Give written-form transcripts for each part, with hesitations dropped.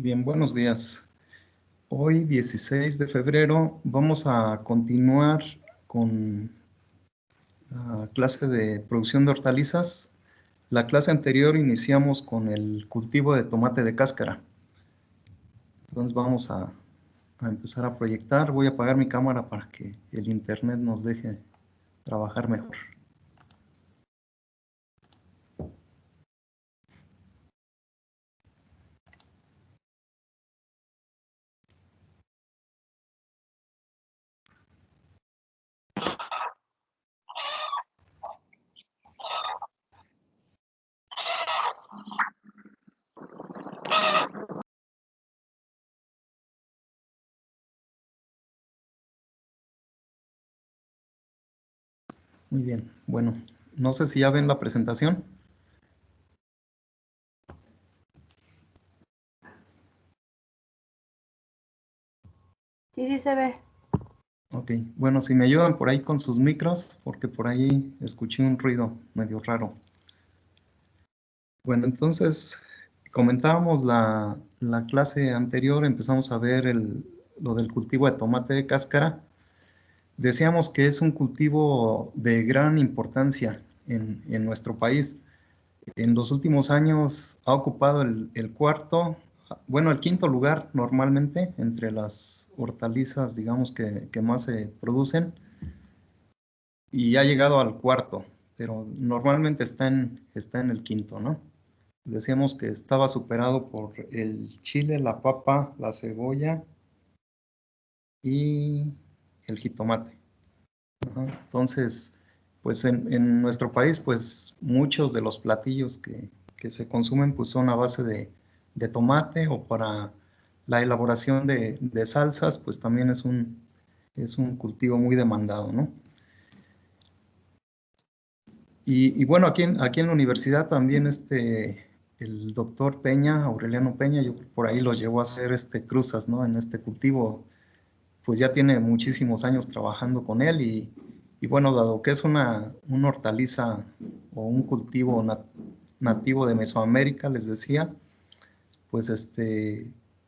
Bien, buenos días. Hoy, 16 de febrero, vamos a continuar con la clase de producción de hortalizas. La clase anterior iniciamos con el cultivo de tomate de cáscara. Entonces vamos a empezar a proyectar. Voy a apagar mi cámara para que el internet nos deje trabajar mejor. Muy bien, bueno, no sé si ya ven la presentación. Sí se ve. Ok, bueno, si me ayudan por ahí con sus micros, porque por ahí escuché un ruido medio raro. Bueno, entonces comentábamos la clase anterior, empezamos a ver lo del cultivo de tomate de cáscara. Decíamos que es un cultivo de gran importancia en nuestro país. En los últimos años ha ocupado el cuarto, bueno, el quinto lugar normalmente entre las hortalizas, digamos, que más se producen, y ha llegado al cuarto, pero normalmente está en el quinto, ¿no? Decíamos que estaba superado por el chile, la papa, la cebolla y el jitomate. Ajá. Entonces, pues en nuestro país, pues muchos de los platillos que se consumen pues son a base de tomate, o para la elaboración de salsas, pues también es un cultivo muy demandado, ¿no? Y bueno, aquí en la universidad también el doctor Peña, Aureliano Peña, yo por ahí lo llevó a hacer cruzas, ¿no? En este cultivo, pues ya tiene muchísimos años trabajando con él, y bueno, dado que es una hortaliza o un cultivo nativo de Mesoamérica, les decía, pues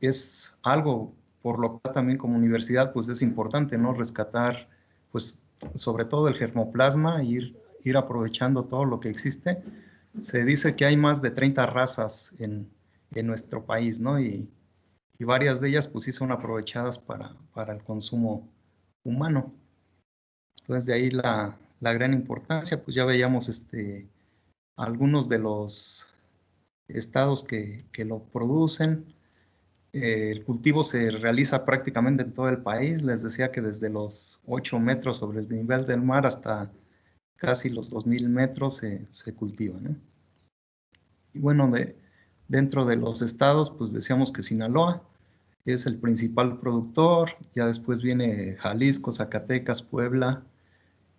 es algo por lo cual también como universidad pues es importante, ¿no? Rescatar pues sobre todo el germoplasma, ir aprovechando todo lo que existe. Se dice que hay más de 30 razas en nuestro país, ¿no? Y varias de ellas pues sí son aprovechadas para el consumo humano. Entonces de ahí la gran importancia. Pues ya veíamos algunos de los estados que lo producen. El cultivo se realiza prácticamente en todo el país. Les decía que desde los 8 metros sobre el nivel del mar hasta casi los 2000 metros se cultiva, ¿no? Y bueno, dentro de los estados, pues decíamos que Sinaloa es el principal productor. Ya después viene Jalisco, Zacatecas, Puebla,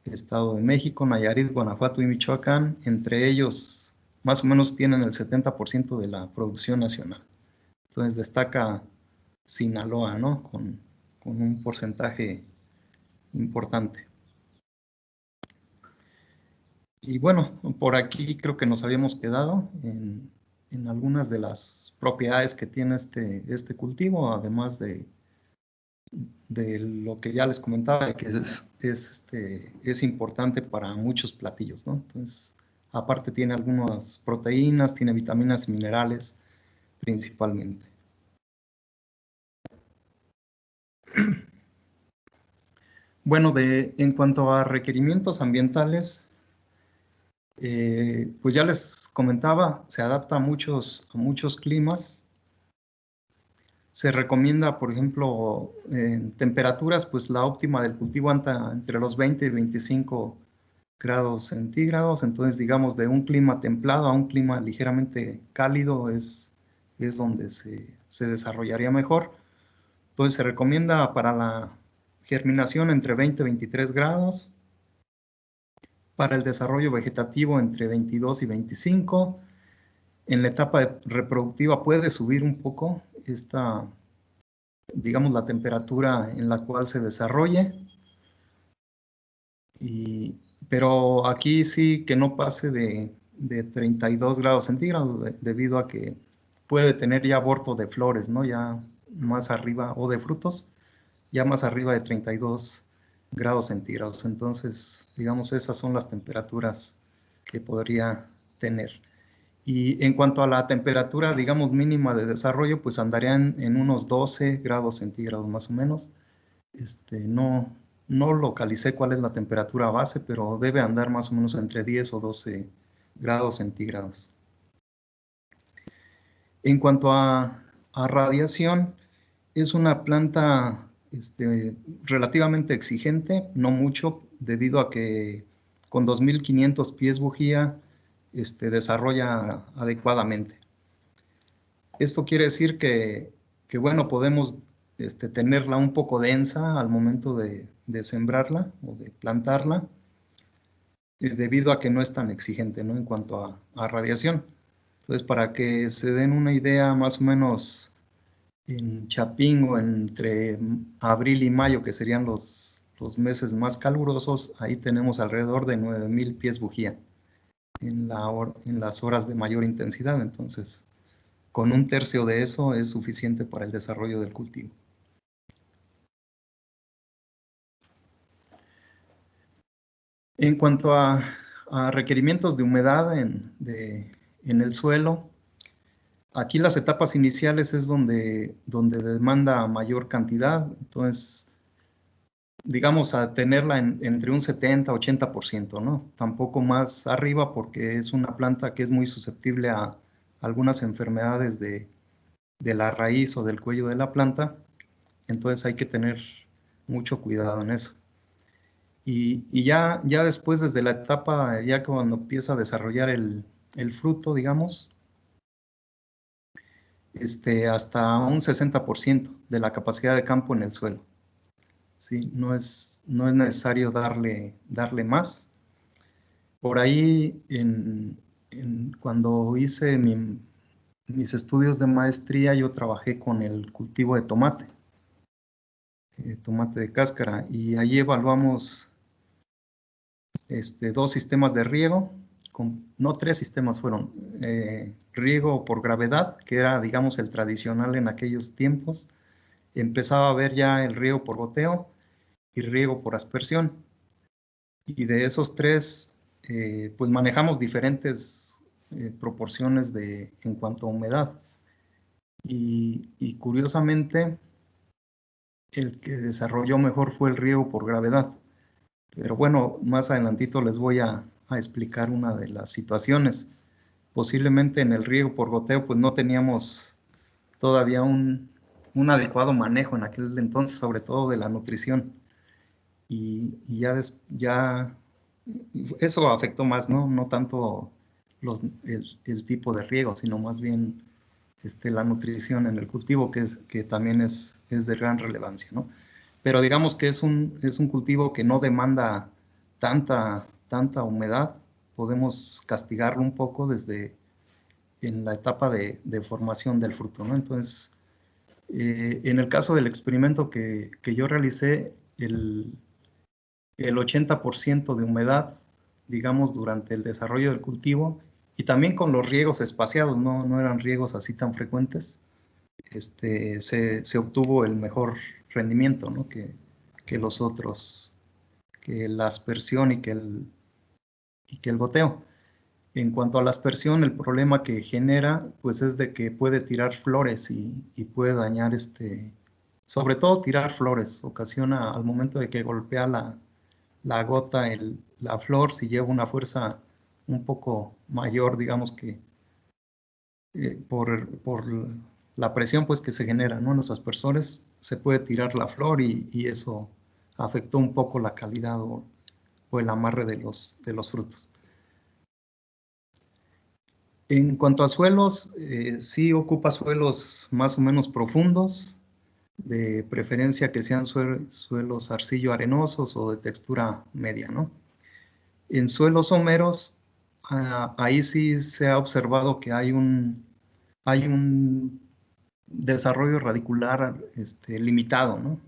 Estado de México, Nayarit, Guanajuato y Michoacán. Entre ellos, más o menos tienen el 70% de la producción nacional. Entonces destaca Sinaloa, ¿no? Con un porcentaje importante. Y bueno, por aquí creo que nos habíamos quedado en algunas de las propiedades que tiene este cultivo, además de lo que ya les comentaba, que es importante para muchos platillos, ¿no? Entonces, aparte tiene algunas proteínas, tiene vitaminas y minerales principalmente. Bueno, en cuanto a requerimientos ambientales, pues ya les comentaba, se adapta a muchos climas. Se recomienda, por ejemplo, en temperaturas, pues la óptima del cultivo anda entre los 20 y 25 grados centígrados. Entonces, digamos, de un clima templado a un clima ligeramente cálido es donde se desarrollaría mejor. Entonces, se recomienda para la germinación entre 20 y 23 grados, para el desarrollo vegetativo entre 22 y 25. En la etapa reproductiva puede subir un poco digamos, la temperatura en la cual se desarrolle, pero aquí sí que no pase de 32 grados centígrados, debido a que puede tener ya aborto de flores, ¿no? Ya más arriba, o de frutos, ya más arriba de 32 grados centígrados. Entonces, digamos, esas son las temperaturas que podría tener. Y en cuanto a la temperatura, digamos, mínima de desarrollo, pues andarían en unos 12 grados centígrados más o menos. No localicé cuál es la temperatura base, pero debe andar más o menos entre 10 o 12 grados centígrados. En cuanto a radiación, es una planta relativamente exigente, no mucho, debido a que con 2.500 pies bujía desarrolla adecuadamente. Esto quiere decir que bueno, podemos tenerla un poco densa al momento de sembrarla o de plantarla, debido a que no es tan exigente, ¿no? En cuanto a radiación. Entonces, para que se den una idea más o menos en Chapingo, entre abril y mayo, que serían los meses más calurosos, ahí tenemos alrededor de 9.000 pies bujía en las horas de mayor intensidad. Entonces, con un tercio de eso es suficiente para el desarrollo del cultivo. En cuanto a requerimientos de humedad en el suelo, aquí las etapas iniciales es donde demanda mayor cantidad. Entonces, digamos, a tenerla entre un 70-80%, ¿no? Tampoco más arriba, porque es una planta que es muy susceptible a algunas enfermedades de la raíz o del cuello de la planta. Entonces hay que tener mucho cuidado en eso. Y ya después, desde la etapa, ya cuando empieza a desarrollar el fruto, digamos, hasta un 60% de la capacidad de campo en el suelo. ¿Sí? No es necesario darle más. Por ahí, cuando hice mis estudios de maestría, yo trabajé con el cultivo de tomate de cáscara, y ahí evaluamos 2 sistemas de riego, no, 3 sistemas fueron. Riego por gravedad, que era, digamos, el tradicional en aquellos tiempos. Empezaba a ver ya el riego por goteo y riego por aspersión. Y de esos 3, pues manejamos diferentes proporciones en cuanto a humedad. Y curiosamente, el que desarrolló mejor fue el riego por gravedad. Pero bueno, más adelantito les voy a explicar una de las situaciones. Posiblemente en el riego por goteo, pues no teníamos todavía un adecuado manejo en aquel entonces, sobre todo de la nutrición. Y ya eso afectó más, ¿no? No tanto el tipo de riego, sino más bien la nutrición en el cultivo, que también es de gran relevancia, ¿no? Pero digamos que es un cultivo que no demanda tanta humedad. Podemos castigarlo un poco desde en la etapa de formación del fruto, ¿no? Entonces, en el caso del experimento que yo realicé, el 80% de humedad, digamos, durante el desarrollo del cultivo, y también con los riegos espaciados, no eran riegos así tan frecuentes, se obtuvo el mejor rendimiento, ¿no? que los otros, que la aspersión y que el goteo. En cuanto a la aspersión, el problema que genera, pues es de que puede tirar flores y puede dañar, sobre todo tirar flores, ocasiona al momento de que golpea la gota, la flor, si lleva una fuerza un poco mayor, digamos que por la presión pues que se genera, ¿no? En los aspersores se puede tirar la flor, y eso afectó un poco la calidad o el amarre de los frutos. En cuanto a suelos, sí ocupa suelos más o menos profundos, de preferencia que sean suelos arcillo-arenosos o de textura media, ¿no? En suelos someros, ahí sí se ha observado que hay un desarrollo radicular limitado, ¿no?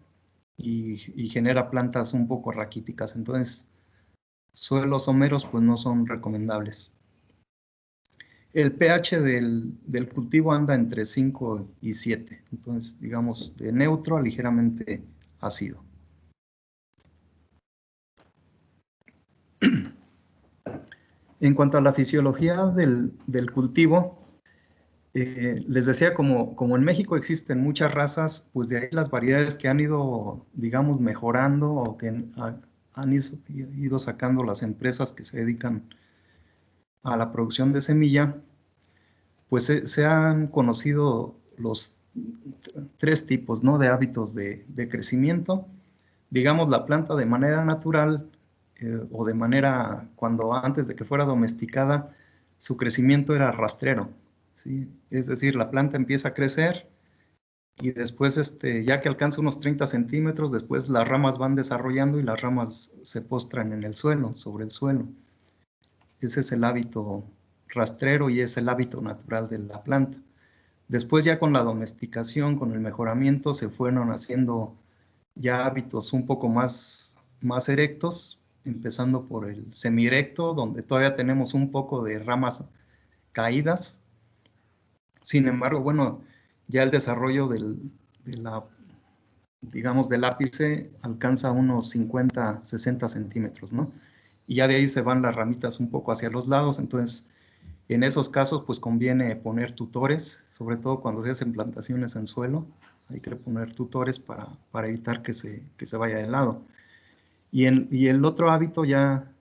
Y genera plantas un poco raquíticas. Entonces, suelos someros pues no son recomendables. El pH del cultivo anda entre 5 y 7, entonces digamos de neutro a ligeramente ácido. En cuanto a la fisiología del cultivo, les decía, como en México existen muchas razas, pues de ahí las variedades que han ido, digamos, mejorando o que han ido sacando las empresas que se dedican a la producción de semilla, pues se han conocido los 3 tipos, ¿no?, de hábitos de crecimiento. Digamos, la planta de manera natural o de manera, cuando antes de que fuera domesticada, su crecimiento era rastrero, ¿sí? Es decir, la planta empieza a crecer y después, ya que alcanza unos 30 centímetros, después las ramas van desarrollando y las ramas se postran en el suelo, sobre el suelo. Ese es el hábito rastrero y es el hábito natural de la planta. Después, ya con la domesticación, con el mejoramiento, se fueron haciendo ya hábitos un poco más erectos, empezando por el semierecto, donde todavía tenemos un poco de ramas caídas. Sin embargo, bueno, ya el desarrollo digamos, del ápice alcanza unos 50, 60 centímetros, ¿no? Y ya de ahí se van las ramitas un poco hacia los lados, entonces en esos casos pues conviene poner tutores, sobre todo cuando se hacen plantaciones en suelo, hay que poner tutores para evitar que se vaya de lado. Y el otro hábito ya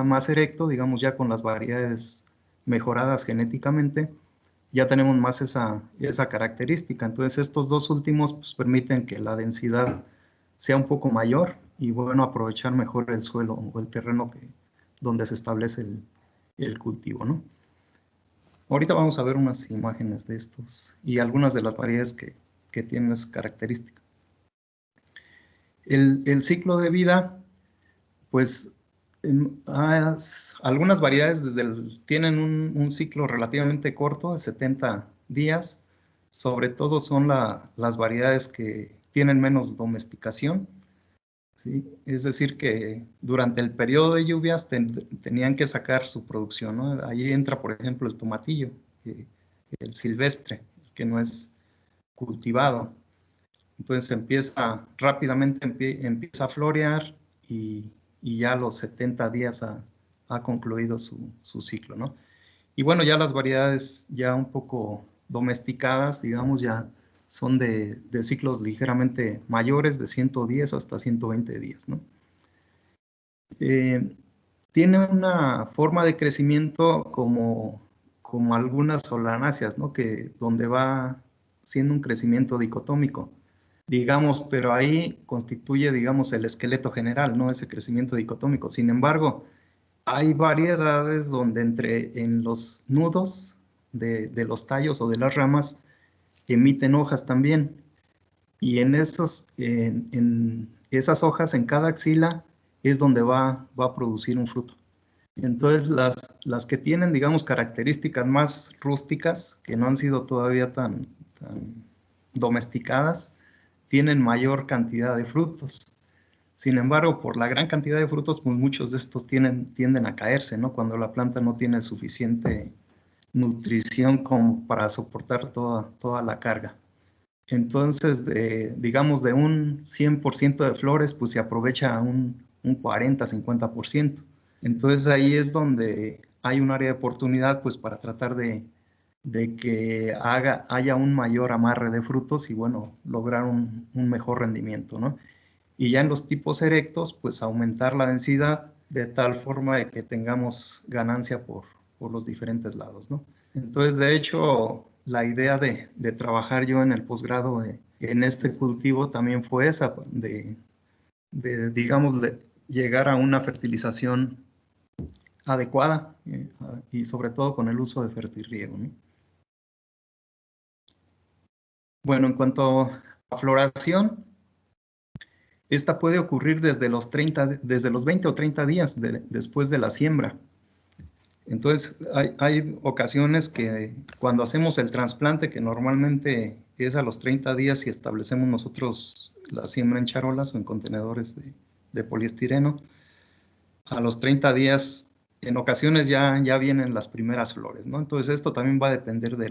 más erecto, digamos ya con las variedades mejoradas genéticamente, ya tenemos más esa característica. Entonces estos 2 últimos pues, permiten que la densidad sea un poco mayor y bueno, aprovechar mejor el suelo o el terreno donde se establece el cultivo, ¿no? Ahorita vamos a ver unas imágenes de estos y algunas de las variedades que tienen esa característica. El ciclo de vida, pues algunas variedades tienen un ciclo relativamente corto, de 70 días. Sobre todo son las variedades que tienen menos domesticación, ¿sí? Es decir, que durante el periodo de lluvias tenían que sacar su producción, ¿no? Ahí entra, por ejemplo, el tomatillo, el silvestre, que no es cultivado. Entonces rápidamente empieza a florear y ya a los 70 días ha concluido su ciclo, ¿no? Y bueno, ya las variedades ya un poco domesticadas, digamos, ya son de ciclos ligeramente mayores, de 110 hasta 120 días, ¿no? Tiene una forma de crecimiento como algunas solanáceas, ¿no? Donde va siendo un crecimiento dicotómico, digamos, pero ahí constituye, digamos, el esqueleto general, ¿no? Ese crecimiento dicotómico. Sin embargo, hay variedades donde en los nudos de los tallos o de las ramas emiten hojas también. Y en esas hojas, en cada axila, es donde va a producir un fruto. Entonces, las que tienen, digamos, características más rústicas, que no han sido todavía tan domesticadas, tienen mayor cantidad de frutos. Sin embargo, por la gran cantidad de frutos, pues muchos de estos tienden a caerse, ¿no? Cuando la planta no tiene suficiente nutrición como para soportar toda la carga. Entonces, digamos, de un 100% de flores, pues se aprovecha un 40, 50%. Entonces ahí es donde hay un área de oportunidad, pues para tratar de que haya un mayor amarre de frutos y bueno, lograr un mejor rendimiento, ¿no? Y ya en los tipos erectos, pues aumentar la densidad de tal forma de que tengamos ganancia por los diferentes lados, ¿no? Entonces, de hecho, la idea de trabajar yo en el posgrado en este cultivo también fue esa, digamos, de llegar a una fertilización adecuada y sobre todo con el uso de fertirriego, ¿no? Bueno, en cuanto a floración, esta puede ocurrir desde los 20 o 30 días después de la siembra. Entonces, hay ocasiones que cuando hacemos el trasplante, que normalmente es a los 30 días y establecemos nosotros la siembra en charolas o en contenedores de poliestireno, a los 30 días en ocasiones ya vienen las primeras flores, ¿no? Entonces esto también va a depender de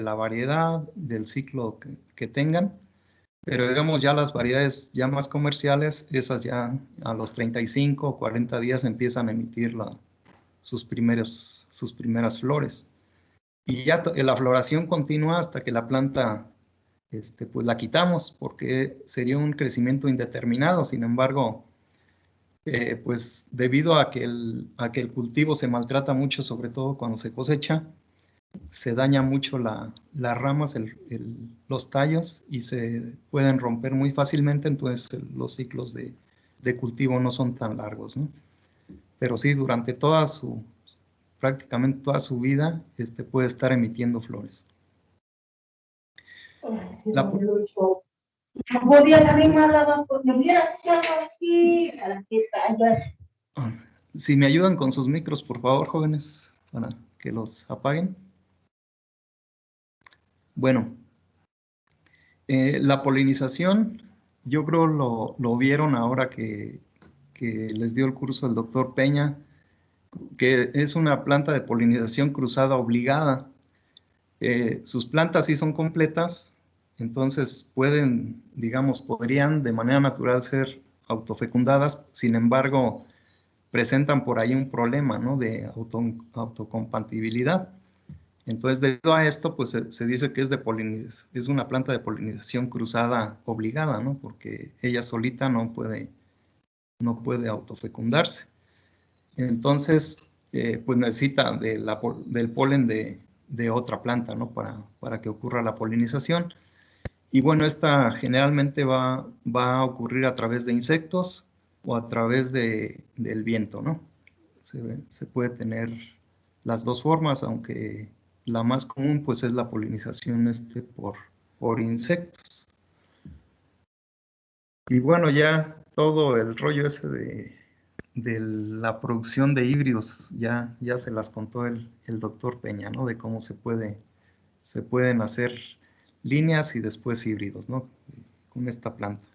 la variedad, del ciclo que tengan, pero digamos ya las variedades ya más comerciales, esas ya a los 35 o 40 días empiezan a emitir sus primeras flores. Y ya la floración continúa hasta que la planta pues la quitamos, porque sería un crecimiento indeterminado. Sin embargo, pues debido a que a que el cultivo se maltrata mucho, sobre todo cuando se cosecha, se daña mucho las ramas, los tallos, y se pueden romper muy fácilmente, entonces los ciclos de cultivo no son tan largos, ¿no? Pero sí, durante prácticamente toda su vida, puede estar emitiendo flores. La, Podía salir más la porque hubieras estado aquí a la fiesta. si me ayudan con sus micros, por favor, jóvenes, para que los apaguen. Bueno, la polinización, yo creo lo vieron ahora que les dio el curso el doctor Peña, que es una planta de polinización cruzada obligada. Sus plantas sí son completas, entonces podrían de manera natural ser autofecundadas, sin embargo, presentan por ahí un problema, ¿no?, de autocompatibilidad. Entonces, debido a esto, pues se dice que es una planta de polinización cruzada obligada, ¿no?, porque ella solita no puede autofecundarse. Entonces, pues necesita del polen de otra planta, ¿no?, para que ocurra la polinización. Y bueno, esta generalmente va a ocurrir a través de insectos o a través del viento, ¿no? Se puede tener las dos formas, aunque la más común pues es la polinización por insectos. Y bueno, ya todo el rollo ese de la producción de híbridos, ya se las contó el doctor Peña, ¿no?, de cómo se pueden hacer líneas y después híbridos, ¿no?, con esta planta.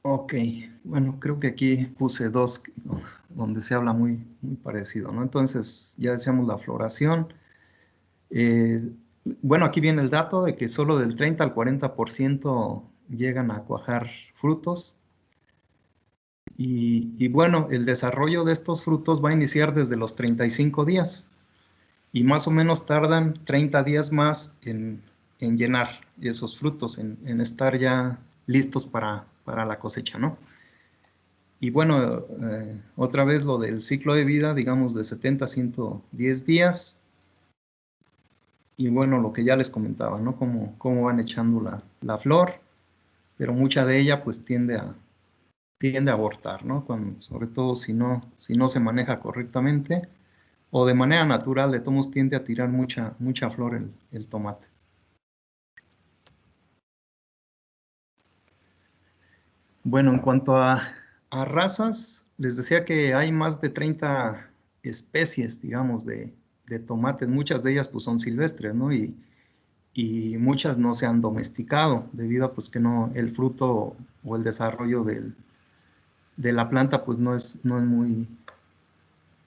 Ok, bueno, creo que aquí puse dos donde se habla muy parecido, ¿no? Entonces, ya decíamos la floración. Bueno, aquí viene el dato de que solo del 30 al 40% llegan a cuajar frutos. Y bueno, el desarrollo de estos frutos va a iniciar desde los 35 días y más o menos tardan 30 días más en llenar esos frutos, en estar ya listos para la cosecha, ¿no? Y bueno, otra vez lo del ciclo de vida, digamos de 70 a 110 días. Y bueno, lo que ya les comentaba, ¿no? Cómo van echando la flor, pero mucha de ella pues tiende a abortar, ¿no? Sobre todo si no se maneja correctamente o de manera natural, de todos tiende a tirar mucha flor el tomate. Bueno, en cuanto a razas, les decía que hay más de 30 especies, digamos, de tomates. Muchas de ellas pues son silvestres, ¿no? Y muchas no se han domesticado debido a pues que no, el fruto o el desarrollo de la planta pues no es muy,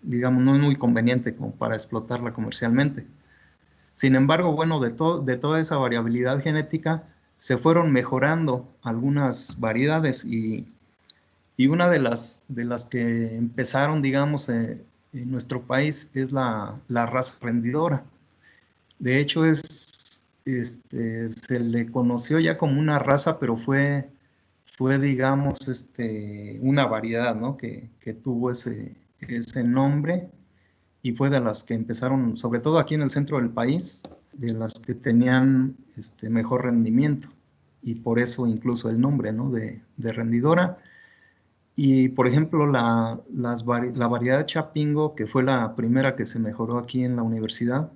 digamos, no es muy conveniente como para explotarla comercialmente. Sin embargo, bueno, de toda esa variabilidad genética se fueron mejorando algunas variedades y una de las que empezaron, digamos, en nuestro país es la raza rendidora. De hecho, se le conoció ya como una raza, pero fue digamos, una variedad, ¿no?, que tuvo ese nombre y fue de las que empezaron, sobre todo aquí en el centro del país, de las que tenían mejor rendimiento y por eso incluso el nombre, ¿no?, de rendidora. Y por ejemplo, la variedad Chapingo, que fue la primera que se mejoró aquí en la universidad,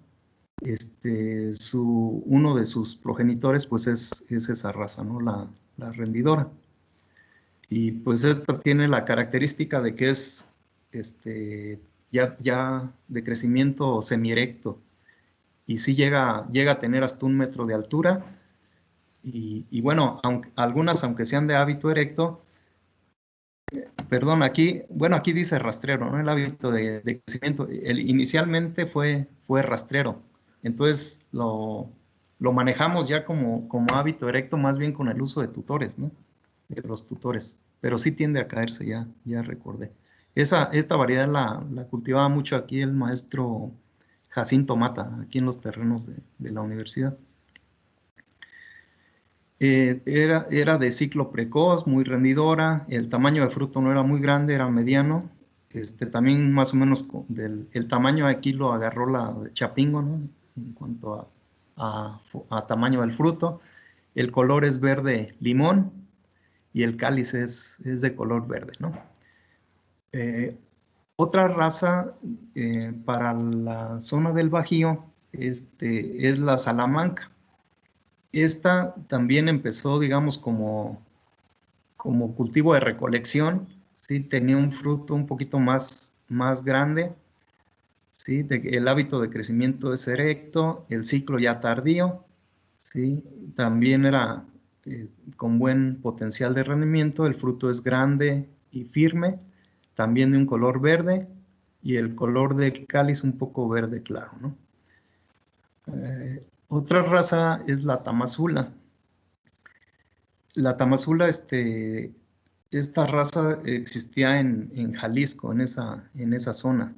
uno de sus progenitores pues es esa raza, ¿no?, la rendidora. Y pues esta tiene la característica de que es ya de crecimiento semierecto y sí llega a tener hasta 1 metro de altura y bueno, algunas aunque sean de hábito erecto, Perdón, aquí, bueno, aquí dice rastrero, ¿no? El hábito de crecimiento. Inicialmente fue rastrero. Entonces lo manejamos ya como hábito erecto, más bien con el uso de tutores, ¿no? De los tutores. Pero sí tiende a caerse, ya recordé. Esta variedad la cultivaba mucho aquí el maestro Jacinto Mata, aquí en los terrenos de la universidad. Era de ciclo precoz, muy rendidora, el tamaño de fruto no era muy grande, era mediano. También más o menos el tamaño aquí lo agarró la de Chapingo, ¿no? En cuanto a tamaño del fruto. El color es verde limón y el cáliz es de color verde, ¿no? Otra raza para la zona del Bajío es la Salamanca. Esta también empezó, digamos, como cultivo de recolección, ¿sí? Tenía un fruto un poquito más grande, ¿sí? El hábito de crecimiento es erecto, el ciclo ya tardío, ¿sí? También era con buen potencial de rendimiento, el fruto es grande y firme, también de un color verde, y el color del cáliz un poco verde claro, ¿no? Otra raza es la Tamazula. La Tamazula, esta raza existía en Jalisco, en esa zona.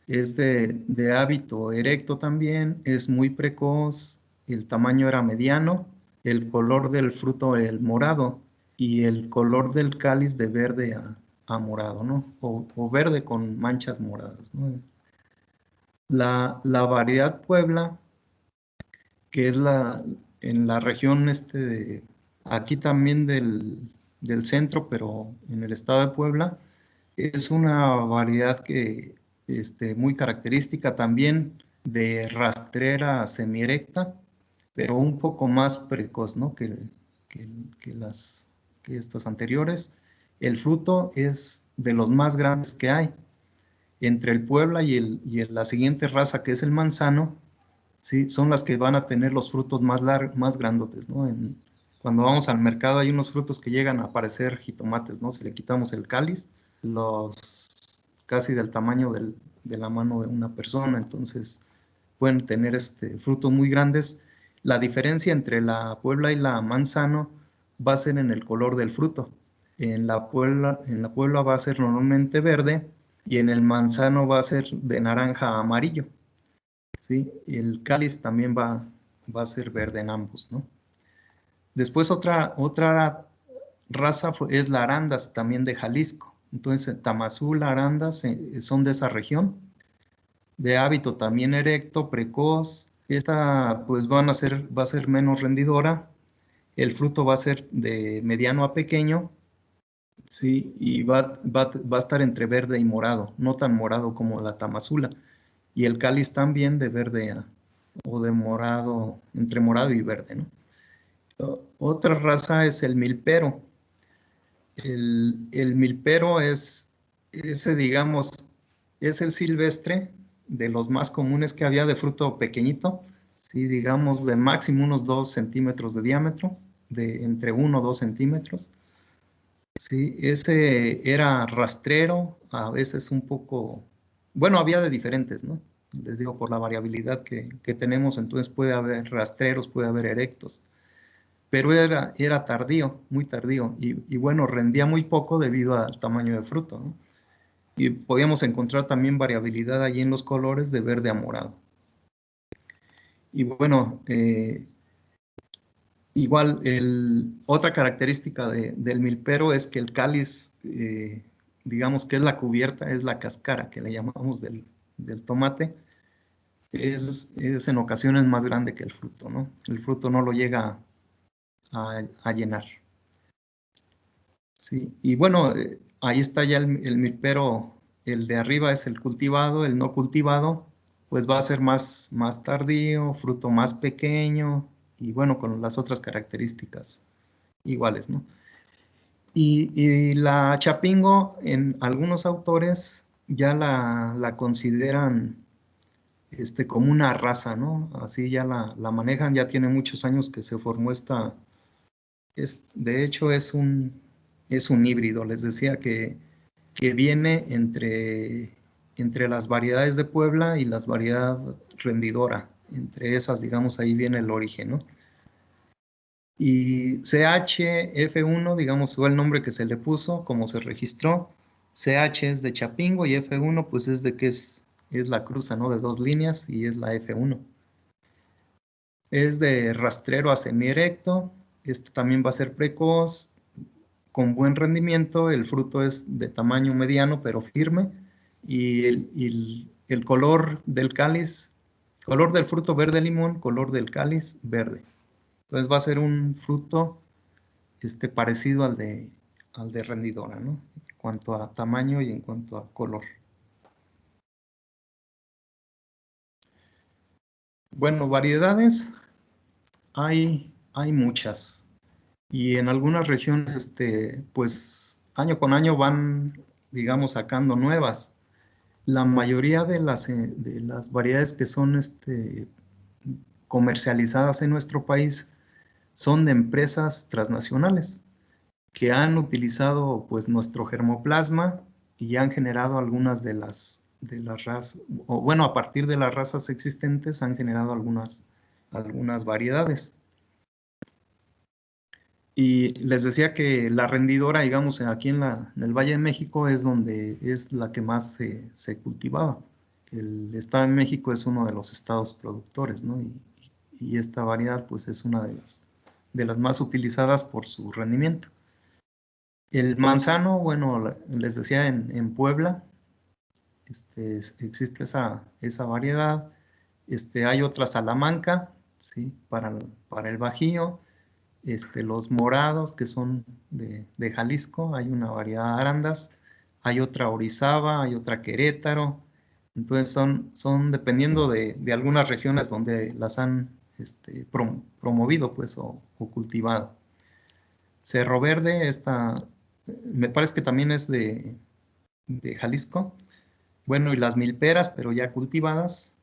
Es de hábito erecto también, es muy precoz, el tamaño era mediano, el color del fruto el morado y el color del cáliz de verde a morado, ¿no? O verde con manchas moradas, ¿no? La variedad Puebla, que es en la región aquí también del centro, pero en el estado de Puebla, es una variedad muy característica también de rastrera semierecta, pero un poco más precoz, ¿no? que, que las, que estas anteriores. El fruto es de los más grandes que hay. Entre el Puebla la siguiente raza, que es el manzano, ¿sí? Son las que van a tener los frutos más grandotes, ¿no? Cuando vamos al mercado hay unos frutos que llegan a parecer jitomates, ¿no? Si le quitamos el cáliz, los casi del tamaño de la mano de una persona, entonces pueden tener frutos muy grandes. La diferencia entre la Puebla y la manzano va a ser en el color del fruto. En la Puebla va a ser normalmente verde y en el manzano va a ser de naranja a amarillo. ¿Sí? Y el cáliz también va a ser verde en ambos, ¿no? Después otra raza es la arandas, también de Jalisco. Entonces, Tamazula, arandas son de esa región, de hábito también erecto, precoz. Esta pues va a ser menos rendidora, el fruto va a ser de mediano a pequeño, ¿sí? Y va a estar entre verde y morado, no tan morado como la Tamazula. Y el cáliz también de verde o de morado, entre morado y verde, ¿no? Otra raza es el milpero. El milpero digamos, es el silvestre de los más comunes que había de fruto pequeñito, ¿sí? Digamos de máximo unos 2 centímetros de diámetro, de entre 1 o 2 centímetros. Sí, ese era rastrero, a veces un poco, bueno, había de diferentes, ¿no? Les digo, por la variabilidad que tenemos, entonces puede haber rastreros, puede haber erectos, pero era tardío, muy tardío, y bueno, rendía muy poco debido al tamaño de fruto, ¿no? Y podíamos encontrar también variabilidad allí en los colores de verde a morado. Y bueno, igual, otra característica del milpero es que el cáliz, digamos que es la cubierta, es la cáscara que le llamamos del tomate, es en ocasiones más grande que el fruto, ¿no? El fruto no lo llega a llenar. Sí, y bueno, ahí está ya el milpero, el de arriba es el cultivado, el no cultivado, pues va a ser más tardío, fruto más pequeño, y bueno, con las otras características iguales, ¿no? Y la Chapingo, en algunos autores ya la consideran como una raza, ¿no? Así ya la manejan, ya tiene muchos años que se formó de hecho es un híbrido. Les decía que que viene entre las variedades de Puebla y las variedades rendidora. Entre esas, digamos, ahí viene el origen, ¿no? Y CH-F1, digamos, fue el nombre que se le puso, como se registró. CH es de Chapingo y F1, pues es de que es la cruza, ¿no? De dos líneas y es la F1. Es de rastrero a semierecto. Esto también va a ser precoz, con buen rendimiento. El fruto es de tamaño mediano, pero firme. Y el color del cáliz, color del fruto verde limón, color del cáliz verde. Entonces va a ser un fruto parecido al de rendidora, ¿no? En cuanto a tamaño y en cuanto a color. Bueno, variedades hay muchas. Y en algunas regiones, pues año con año van, digamos, sacando nuevas. La mayoría de las variedades que son comercializadas en nuestro país son de empresas transnacionales que han utilizado pues nuestro germoplasma y han generado algunas de las razas, o bueno, a partir de las razas existentes han generado algunas variedades. Y les decía que la rendidora, digamos, aquí en el Valle de México es donde es la que más se cultivaba. El Estado de México es uno de los estados productores, ¿no? Y esta variedad pues es una de las más utilizadas por su rendimiento. El manzano, bueno, les decía en Puebla, existe esa variedad. Hay otra Salamanca, ¿sí? Para el Bajío. Los morados, que son de Jalisco, hay una variedad de arandas. Hay otra Orizaba, hay otra Querétaro. Entonces son dependiendo de algunas regiones donde las han promovido, pues, o cultivado. Cerro Verde, me parece que también es de Jalisco. Bueno, y las milperas, pero ya cultivadas.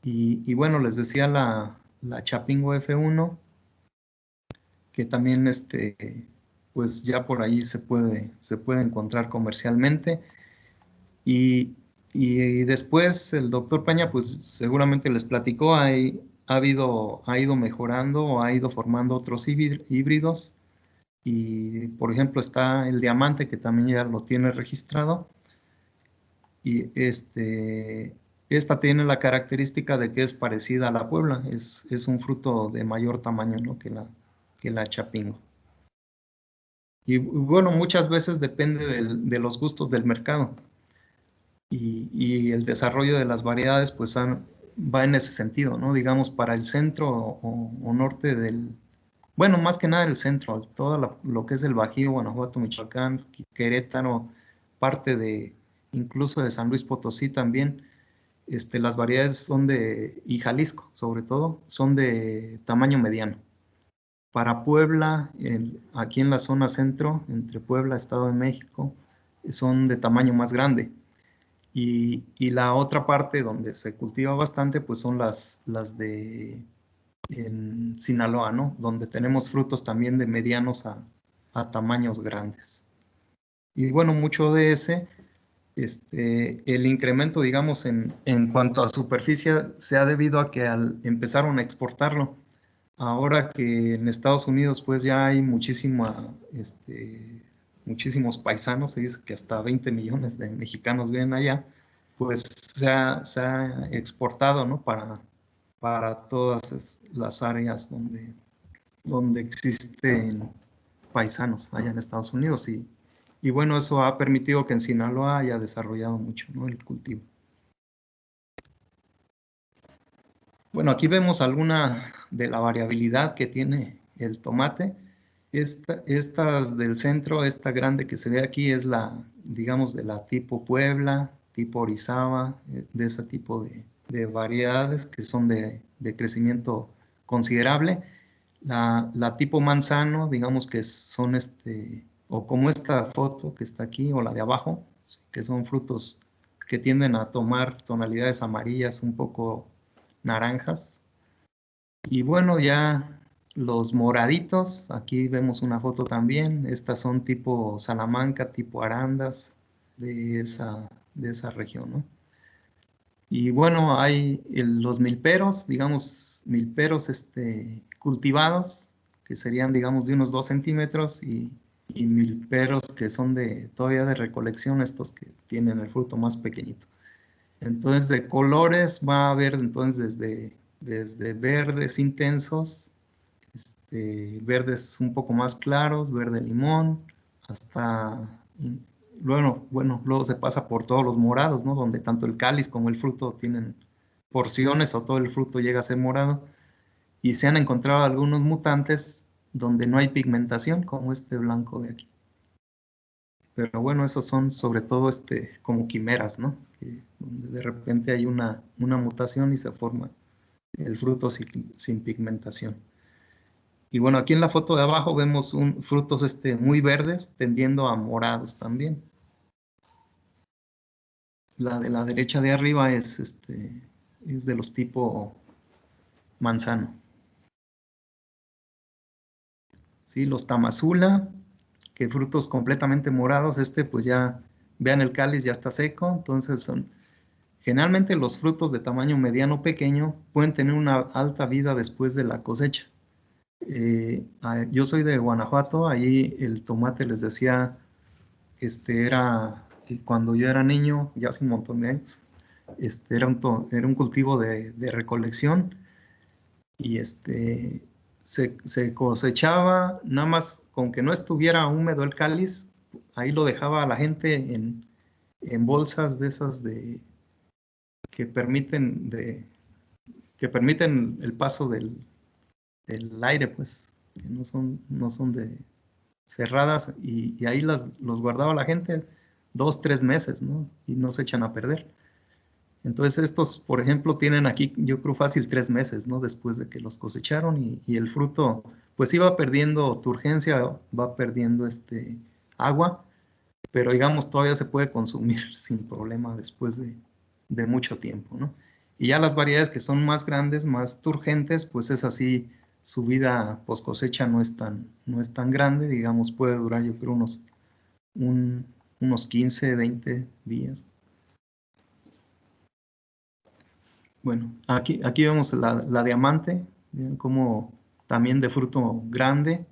Y bueno, les decía la Chapingo F1, que también pues ya por ahí se puede encontrar comercialmente. Y después el doctor Peña, pues seguramente les platicó, ha ido mejorando o ha ido formando otros híbridos. Y por ejemplo está el diamante, que también ya lo tiene registrado. Y esta tiene la característica de que es parecida a la Puebla, es un fruto de mayor tamaño, ¿no? que la Chapingo. Y bueno, muchas veces depende de los gustos del mercado. Y el desarrollo de las variedades pues va en ese sentido, ¿no? Digamos, para el centro o norte bueno, más que nada el centro, todo lo que es el Bajío, Guanajuato, Michoacán, Querétaro, parte incluso de San Luis Potosí también. Las variedades y Jalisco sobre todo, son de tamaño mediano. Para Puebla, aquí en la zona centro, entre Puebla, Estado de México, son de tamaño más grande. Y la otra parte donde se cultiva bastante, pues son las de en Sinaloa, ¿no? Donde tenemos frutos también de medianos a tamaños grandes. Y bueno, mucho de el incremento, digamos, en cuanto a superficie, se ha debido a que empezaron a exportarlo. Ahora que en Estados Unidos pues ya hay muchísimos paisanos, se dice que hasta 20 millones de mexicanos viven allá, pues se ha exportado, ¿no? Para todas las áreas donde existen paisanos allá en Estados Unidos. Y bueno, eso ha permitido que en Sinaloa haya desarrollado mucho, ¿no? El cultivo. Bueno, aquí vemos alguna de la variabilidad que tiene el tomate. Estas del centro, esta grande que se ve aquí es digamos, de la tipo Puebla, tipo Orizaba, de ese tipo de variedades que son de crecimiento considerable. La tipo manzano, digamos que son o como esta foto que está aquí, o la de abajo, que son frutos que tienden a tomar tonalidades amarillas, un poco naranjas. Y bueno, ya los moraditos, aquí vemos una foto también, estas son tipo Salamanca, tipo arandas, de esa región, ¿no? Y bueno, hay los milperos, digamos, milperos cultivados, que serían, digamos, de unos 2 centímetros, y milperos que son todavía de recolección, estos que tienen el fruto más pequeñito. Entonces, de colores va a haber entonces desde verdes intensos, verdes un poco más claros, verde limón, hasta, luego se pasa por todos los morados, ¿no? Donde tanto el cáliz como el fruto tienen porciones o todo el fruto llega a ser morado. Y se han encontrado algunos mutantes donde no hay pigmentación, como este blanco de aquí. Pero bueno, esos son sobre todo como quimeras, ¿no? Donde de repente hay una mutación y se forma el fruto sin pigmentación. Y bueno, aquí en la foto de abajo vemos frutos muy verdes tendiendo a morados también. La de la derecha de arriba es de los tipo manzano. ¿Sí? Los tamazula, que frutos completamente morados, pues ya, vean el cáliz, ya está seco, entonces generalmente los frutos de tamaño mediano pequeño pueden tener una alta vida después de la cosecha. Yo soy de Guanajuato, ahí el tomate, les decía, cuando yo era niño, ya hace un montón de años, era un cultivo de recolección, y se cosechaba nada más con que no estuviera húmedo el cáliz. Ahí lo dejaba la gente en bolsas de esas que permiten, que permiten el paso del aire, pues, que no son cerradas, y ahí los guardaba la gente 2, 3 meses, ¿no? Y no se echan a perder. Entonces estos, por ejemplo, tienen aquí, yo creo, fácil 3 meses, ¿no? Después de que los cosecharon, y el fruto, pues iba perdiendo turgencia, va perdiendo agua, pero digamos todavía se puede consumir sin problema después de mucho tiempo, ¿no? Y ya las variedades que son más grandes, más turgentes, pues es así, su vida post cosecha no es tan grande, digamos, puede durar yo creo unos 15, 20 días. Bueno, aquí vemos la diamante, ¿bien? Como también de fruto grande,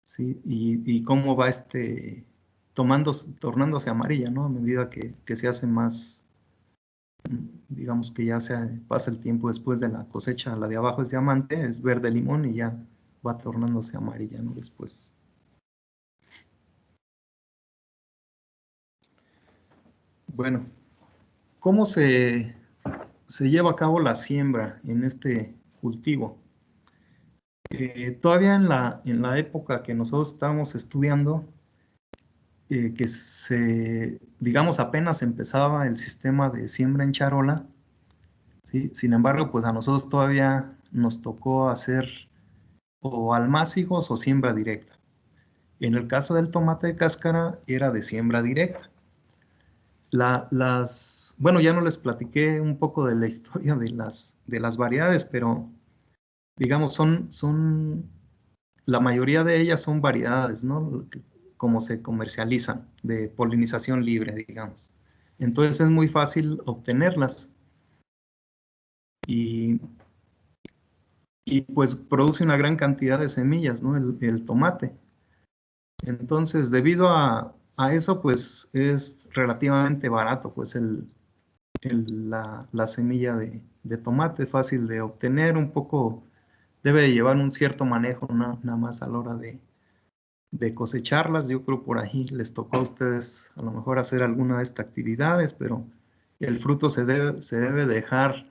¿sí? Y cómo va tornándose amarilla, ¿no? A medida que se hace más, digamos que ya pasa el tiempo después de la cosecha. La de abajo es diamante, es verde limón, y ya va tornándose amarilla, ¿no? Después. Bueno, ¿cómo se lleva a cabo la siembra en este cultivo? Todavía en la época que nosotros estábamos estudiando, digamos, apenas empezaba el sistema de siembra en charola, ¿sí? Sin embargo, pues a nosotros todavía nos tocó hacer o almácigos o siembra directa. En el caso del tomate de cáscara era de siembra directa. Bueno, ya no les platiqué un poco de la historia de las variedades, pero digamos, la mayoría de ellas son variedades, ¿no? Como se comercializan, de polinización libre, digamos. Entonces es muy fácil obtenerlas, y, y pues produce una gran cantidad de semillas, ¿no? El tomate. Entonces, debido a eso, pues es relativamente barato, pues la semilla de tomate es fácil de obtener, un poco, debe de llevar un cierto manejo, nada más a la hora de cosecharlas. Yo creo por ahí les tocó a ustedes a lo mejor hacer alguna de estas actividades, pero el fruto se debe dejar,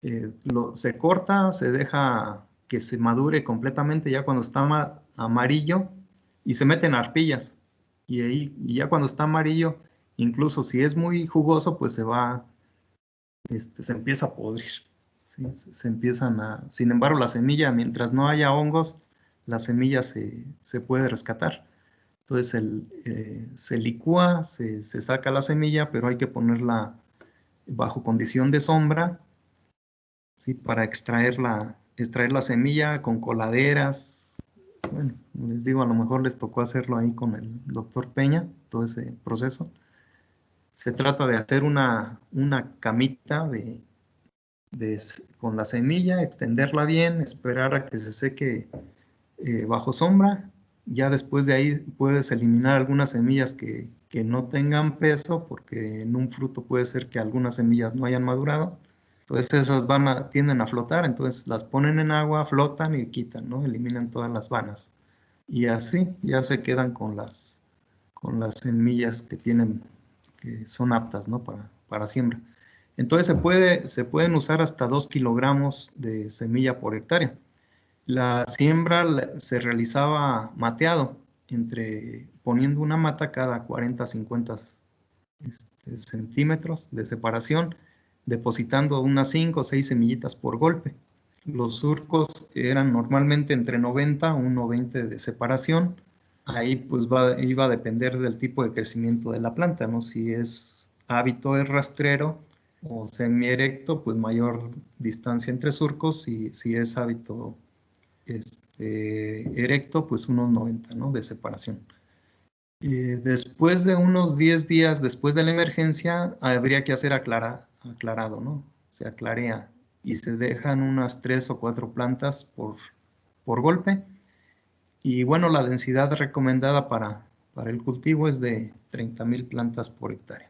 se corta, se deja que se madure completamente ya cuando está amarillo, y se meten arpillas, y ya cuando está amarillo, incluso si es muy jugoso, pues se empieza a podrir, ¿sí? Sin embargo, la semilla, mientras no haya hongos, la semilla se puede rescatar. Entonces se licúa, se saca la semilla, pero hay que ponerla bajo condición de sombra, ¿sí? Para extraer la semilla con coladeras. Bueno, les digo, a lo mejor les tocó hacerlo ahí con el doctor Peña, todo ese proceso. Se trata de hacer una camita con la semilla, extenderla bien, esperar a que se seque bajo sombra. Ya después de ahí puedes eliminar algunas semillas que no tengan peso, porque en un fruto puede ser que algunas semillas no hayan madurado. Entonces esas tienden a flotar, entonces las ponen en agua, flotan y quitan, ¿no? Eliminan todas las vanas. Y así ya se quedan con las semillas que son aptas, ¿no? Para siembra. Entonces se pueden usar hasta 2 kilogramos de semilla por hectárea. La siembra se realizaba mateado, poniendo una mata cada 40 50 centímetros de separación, depositando unas 5 o 6 semillitas por golpe. Los surcos eran normalmente entre 90 a 1,20 de separación. Ahí pues iba a depender del tipo de crecimiento de la planta, ¿no? Si es hábito de rastrero o semierecto, pues mayor distancia entre surcos, y si es hábito erecto, pues unos 90, ¿no? De separación. Después de unos 10 días después de la emergencia, habría que hacer aclarado, ¿no? Se aclarea y se dejan unas 3 o 4 plantas por golpe. Y bueno, la densidad recomendada para el cultivo es de 30,000 plantas por hectárea.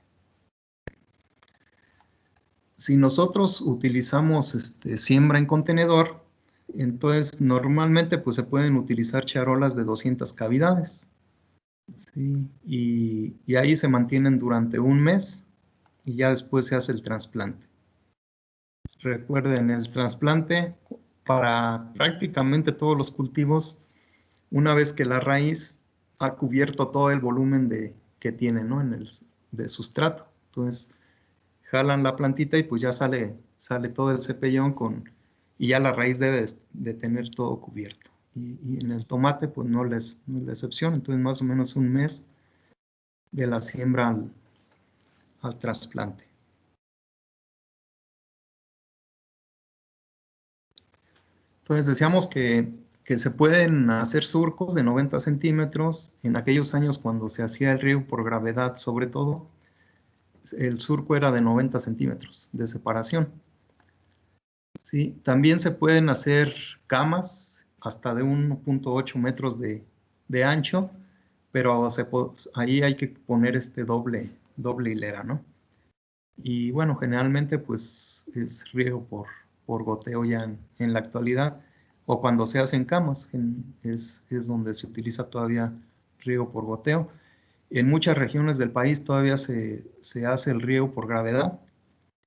Si nosotros utilizamos siembra en contenedor, entonces normalmente pues se pueden utilizar charolas de 200 cavidades. ¿Sí? Y ahí se mantienen durante un mes y ya después se hace el trasplante. Recuerden, el trasplante para prácticamente todos los cultivos, una vez que la raíz ha cubierto todo el volumen que tiene, ¿no? De sustrato. Entonces, jalan la plantita y pues ya sale todo el cepellón y ya la raíz debe de tener todo cubierto. Y en el tomate pues no es la excepción, entonces más o menos un mes de la siembra al trasplante. Entonces decíamos que se pueden hacer surcos de 90 centímetros. En aquellos años cuando se hacía el riego por gravedad, sobre todo, el surco era de 90 centímetros de separación. ¿Sí? También se pueden hacer camas hasta de 1,8 metros de ancho, pero ahí hay que poner doble hilera, ¿no? Y bueno, generalmente pues es riego por goteo ya en la actualidad, o cuando se hacen camas, es donde se utiliza todavía riego por goteo. En muchas regiones del país todavía se hace el riego por gravedad.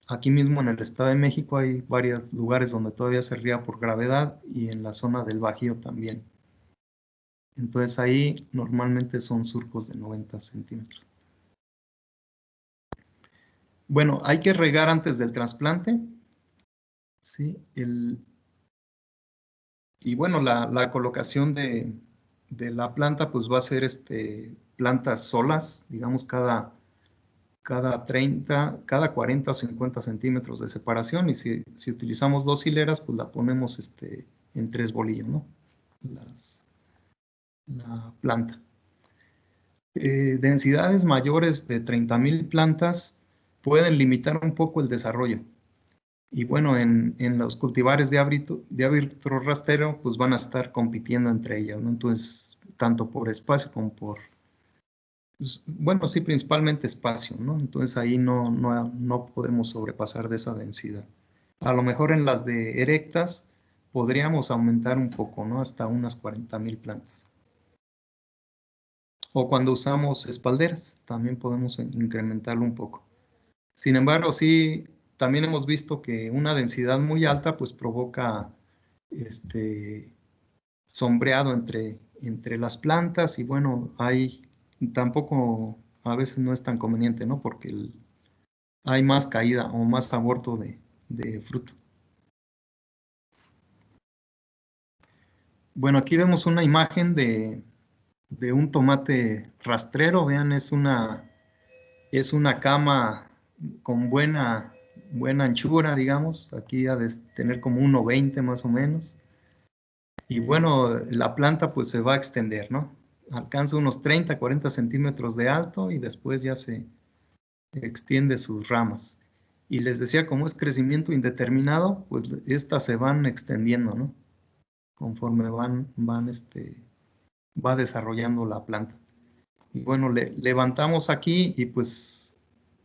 Aquí mismo en el Estado de México hay varios lugares donde todavía se riega por gravedad, y en la zona del Bajío también. Entonces ahí normalmente son surcos de 90 centímetros. Bueno, hay que regar antes del trasplante. Sí, y bueno, la colocación de la planta pues va a ser plantas solas, digamos cada 40 o 50 centímetros de separación, y si utilizamos 2 hileras, pues la ponemos en 3 bolillos, ¿no? La planta. Densidades mayores de 30,000 plantas pueden limitar un poco el desarrollo. Y bueno, en los cultivares de árbitro rastrero, pues van a estar compitiendo entre ellas, ¿no? Entonces, tanto por espacio como pues, bueno, sí, principalmente espacio, ¿no? Entonces ahí no podemos sobrepasar de esa densidad. A lo mejor en las de erectas podríamos aumentar un poco, ¿no? Hasta unas 40,000 plantas. O cuando usamos espalderas, también podemos incrementarlo un poco. Sin embargo, sí, también hemos visto que una densidad muy alta pues provoca sombreado entre las plantas, y bueno, tampoco a veces no es tan conveniente, ¿no? Porque hay más caída o más aborto de fruto. Bueno, aquí vemos una imagen de un tomate rastrero. Vean, es una cama con buena anchura, digamos. Aquí ha de tener como 1,20 más o menos. Y bueno, la planta pues se va a extender, ¿no? Alcanza unos 30, 40 centímetros de alto, y después ya se extiende sus ramas. Y les decía, como es crecimiento indeterminado, pues estas se van extendiendo, ¿no? Conforme va desarrollando la planta. Y bueno, levantamos aquí y pues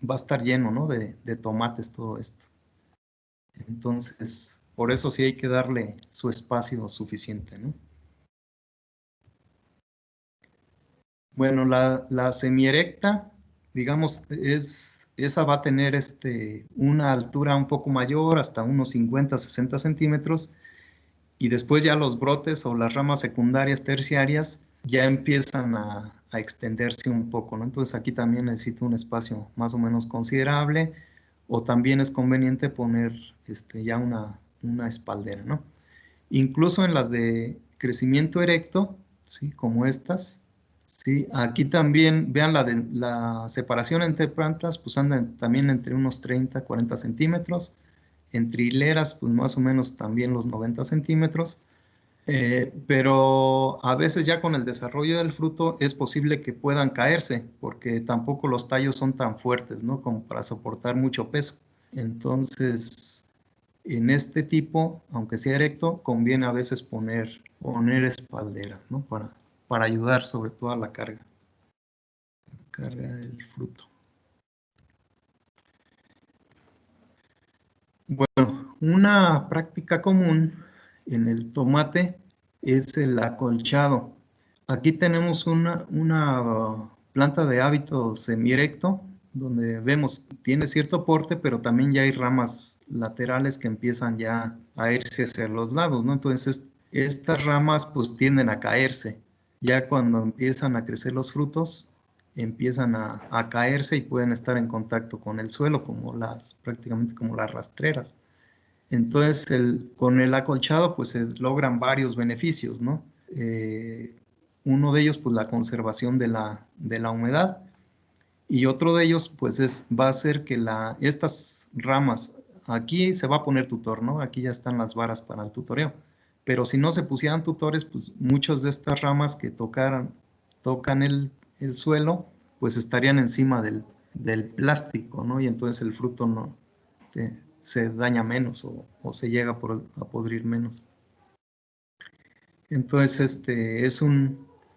va a estar lleno, ¿no? De tomates todo esto. Entonces, por eso sí hay que darle su espacio suficiente, ¿no? Bueno, la semierecta, digamos, esa va a tener una altura un poco mayor, hasta unos 50, 60 centímetros, y después ya los brotes o las ramas secundarias, terciarias, ya empiezan a extenderse un poco, ¿no? Entonces aquí también necesito un espacio más o menos considerable, o también es conveniente poner ya una espaldera, ¿no? Incluso en las de crecimiento erecto, ¿sí? Como estas, ¿sí? Aquí también, vean la separación entre plantas, pues andan también entre unos 30, 40 centímetros. Entre hileras, pues más o menos también los 90 centímetros. Pero a veces ya con el desarrollo del fruto es posible que puedan caerse, porque tampoco los tallos son tan fuertes, ¿no? Como para soportar mucho peso. Entonces, en este tipo, aunque sea erecto, conviene a veces poner espalderas, ¿no? Para ayudar sobre todo a la carga del fruto. Bueno, una práctica común en el tomate es el acolchado. Aquí tenemos una planta de hábito semierecto, donde vemos, tiene cierto porte, pero también ya hay ramas laterales que empiezan ya a irse hacia los lados, ¿no? Entonces, estas ramas pues tienden a caerse. Ya cuando empiezan a crecer los frutos, empiezan a caerse y pueden estar en contacto con el suelo, prácticamente como las rastreras. Entonces, con el acolchado, pues se logran varios beneficios, ¿no? Uno de ellos, pues la conservación de la humedad, y otro de ellos, pues va a hacer que estas ramas, aquí se va a poner tutor, ¿no? Aquí ya están las varas para el tutoreo, pero si no se pusieran tutores, pues muchas de estas ramas que tocan el suelo, pues estarían encima del plástico, ¿no? Y entonces el fruto no se daña menos o se llega a podrir menos. Entonces,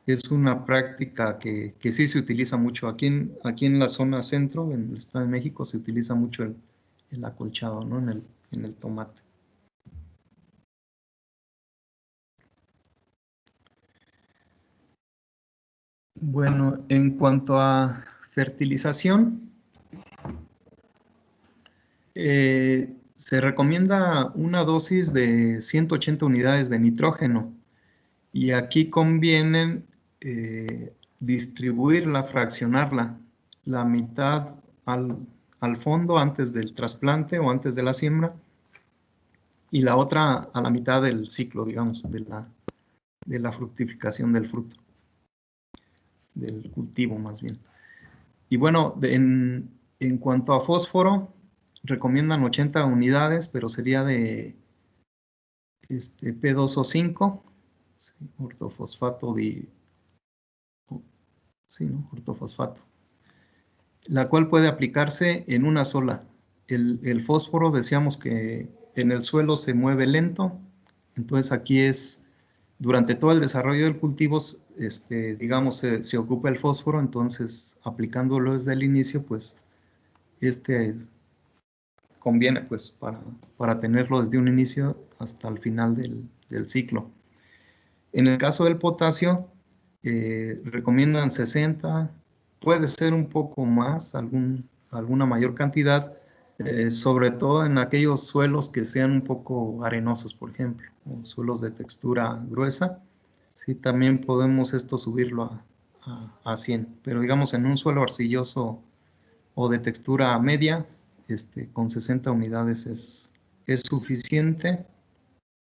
es una práctica que sí se utiliza mucho. Aquí en la zona centro, en el Estado de México, se utiliza mucho el acolchado, ¿no? En el tomate. Bueno, en cuanto a fertilización, se recomienda una dosis de 180 unidades de nitrógeno, y aquí conviene distribuirla, fraccionarla, la mitad al fondo antes del trasplante o antes de la siembra, y la otra a la mitad del ciclo, digamos, de la fructificación del fruto, del cultivo más bien. Y bueno, en cuanto a fósforo, recomiendan 80 unidades, pero sería de P2O5, sí, ortofosfato sí, ¿no? Ortofosfato, la cual puede aplicarse en una sola. El fósforo, decíamos que en el suelo se mueve lento, entonces aquí durante todo el desarrollo del cultivo, digamos, se ocupa el fósforo, entonces aplicándolo desde el inicio, pues conviene pues para tenerlo desde un inicio hasta el final del ciclo. En el caso del potasio, recomiendan 60, puede ser un poco más, alguna mayor cantidad, sobre todo en aquellos suelos que sean un poco arenosos, por ejemplo, o suelos de textura gruesa. Sí, también podemos subirlo a 100, pero digamos en un suelo arcilloso o de textura media, con 60 unidades es suficiente.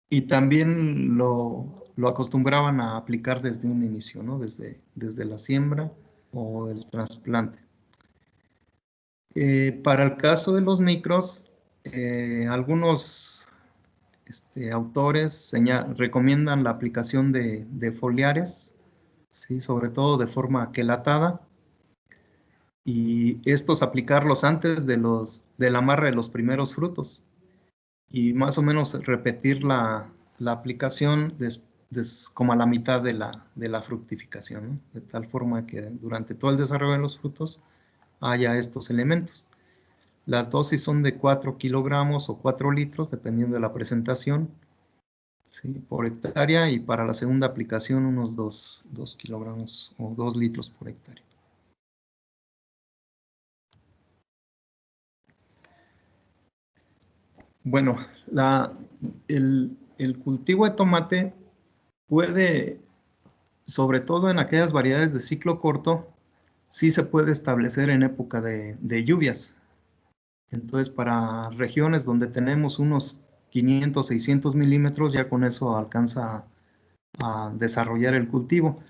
Y también lo acostumbraban a aplicar desde un inicio, ¿no? Desde la siembra o el trasplante. Para el caso de los micros, algunos autores recomiendan la aplicación de foliares, ¿sí? Sobre todo de forma quelatada. y estos aplicarlos antes del amarre de los primeros frutos y más o menos repetir la aplicación como a la mitad de la fructificación, ¿no? De tal forma que durante todo el desarrollo de los frutos haya estos elementos. Las dosis son de 4 kilogramos o 4 litros, dependiendo de la presentación, ¿sí? Por hectárea, y para la segunda aplicación unos 2 kilogramos o 2 litros por hectárea. Bueno, el cultivo de tomate puede, sobre todo en aquellas variedades de ciclo corto, sí se puede establecer en época de lluvias. Entonces, para regiones donde tenemos unos 500, 600 milímetros, ya con eso alcanza a desarrollar el cultivo.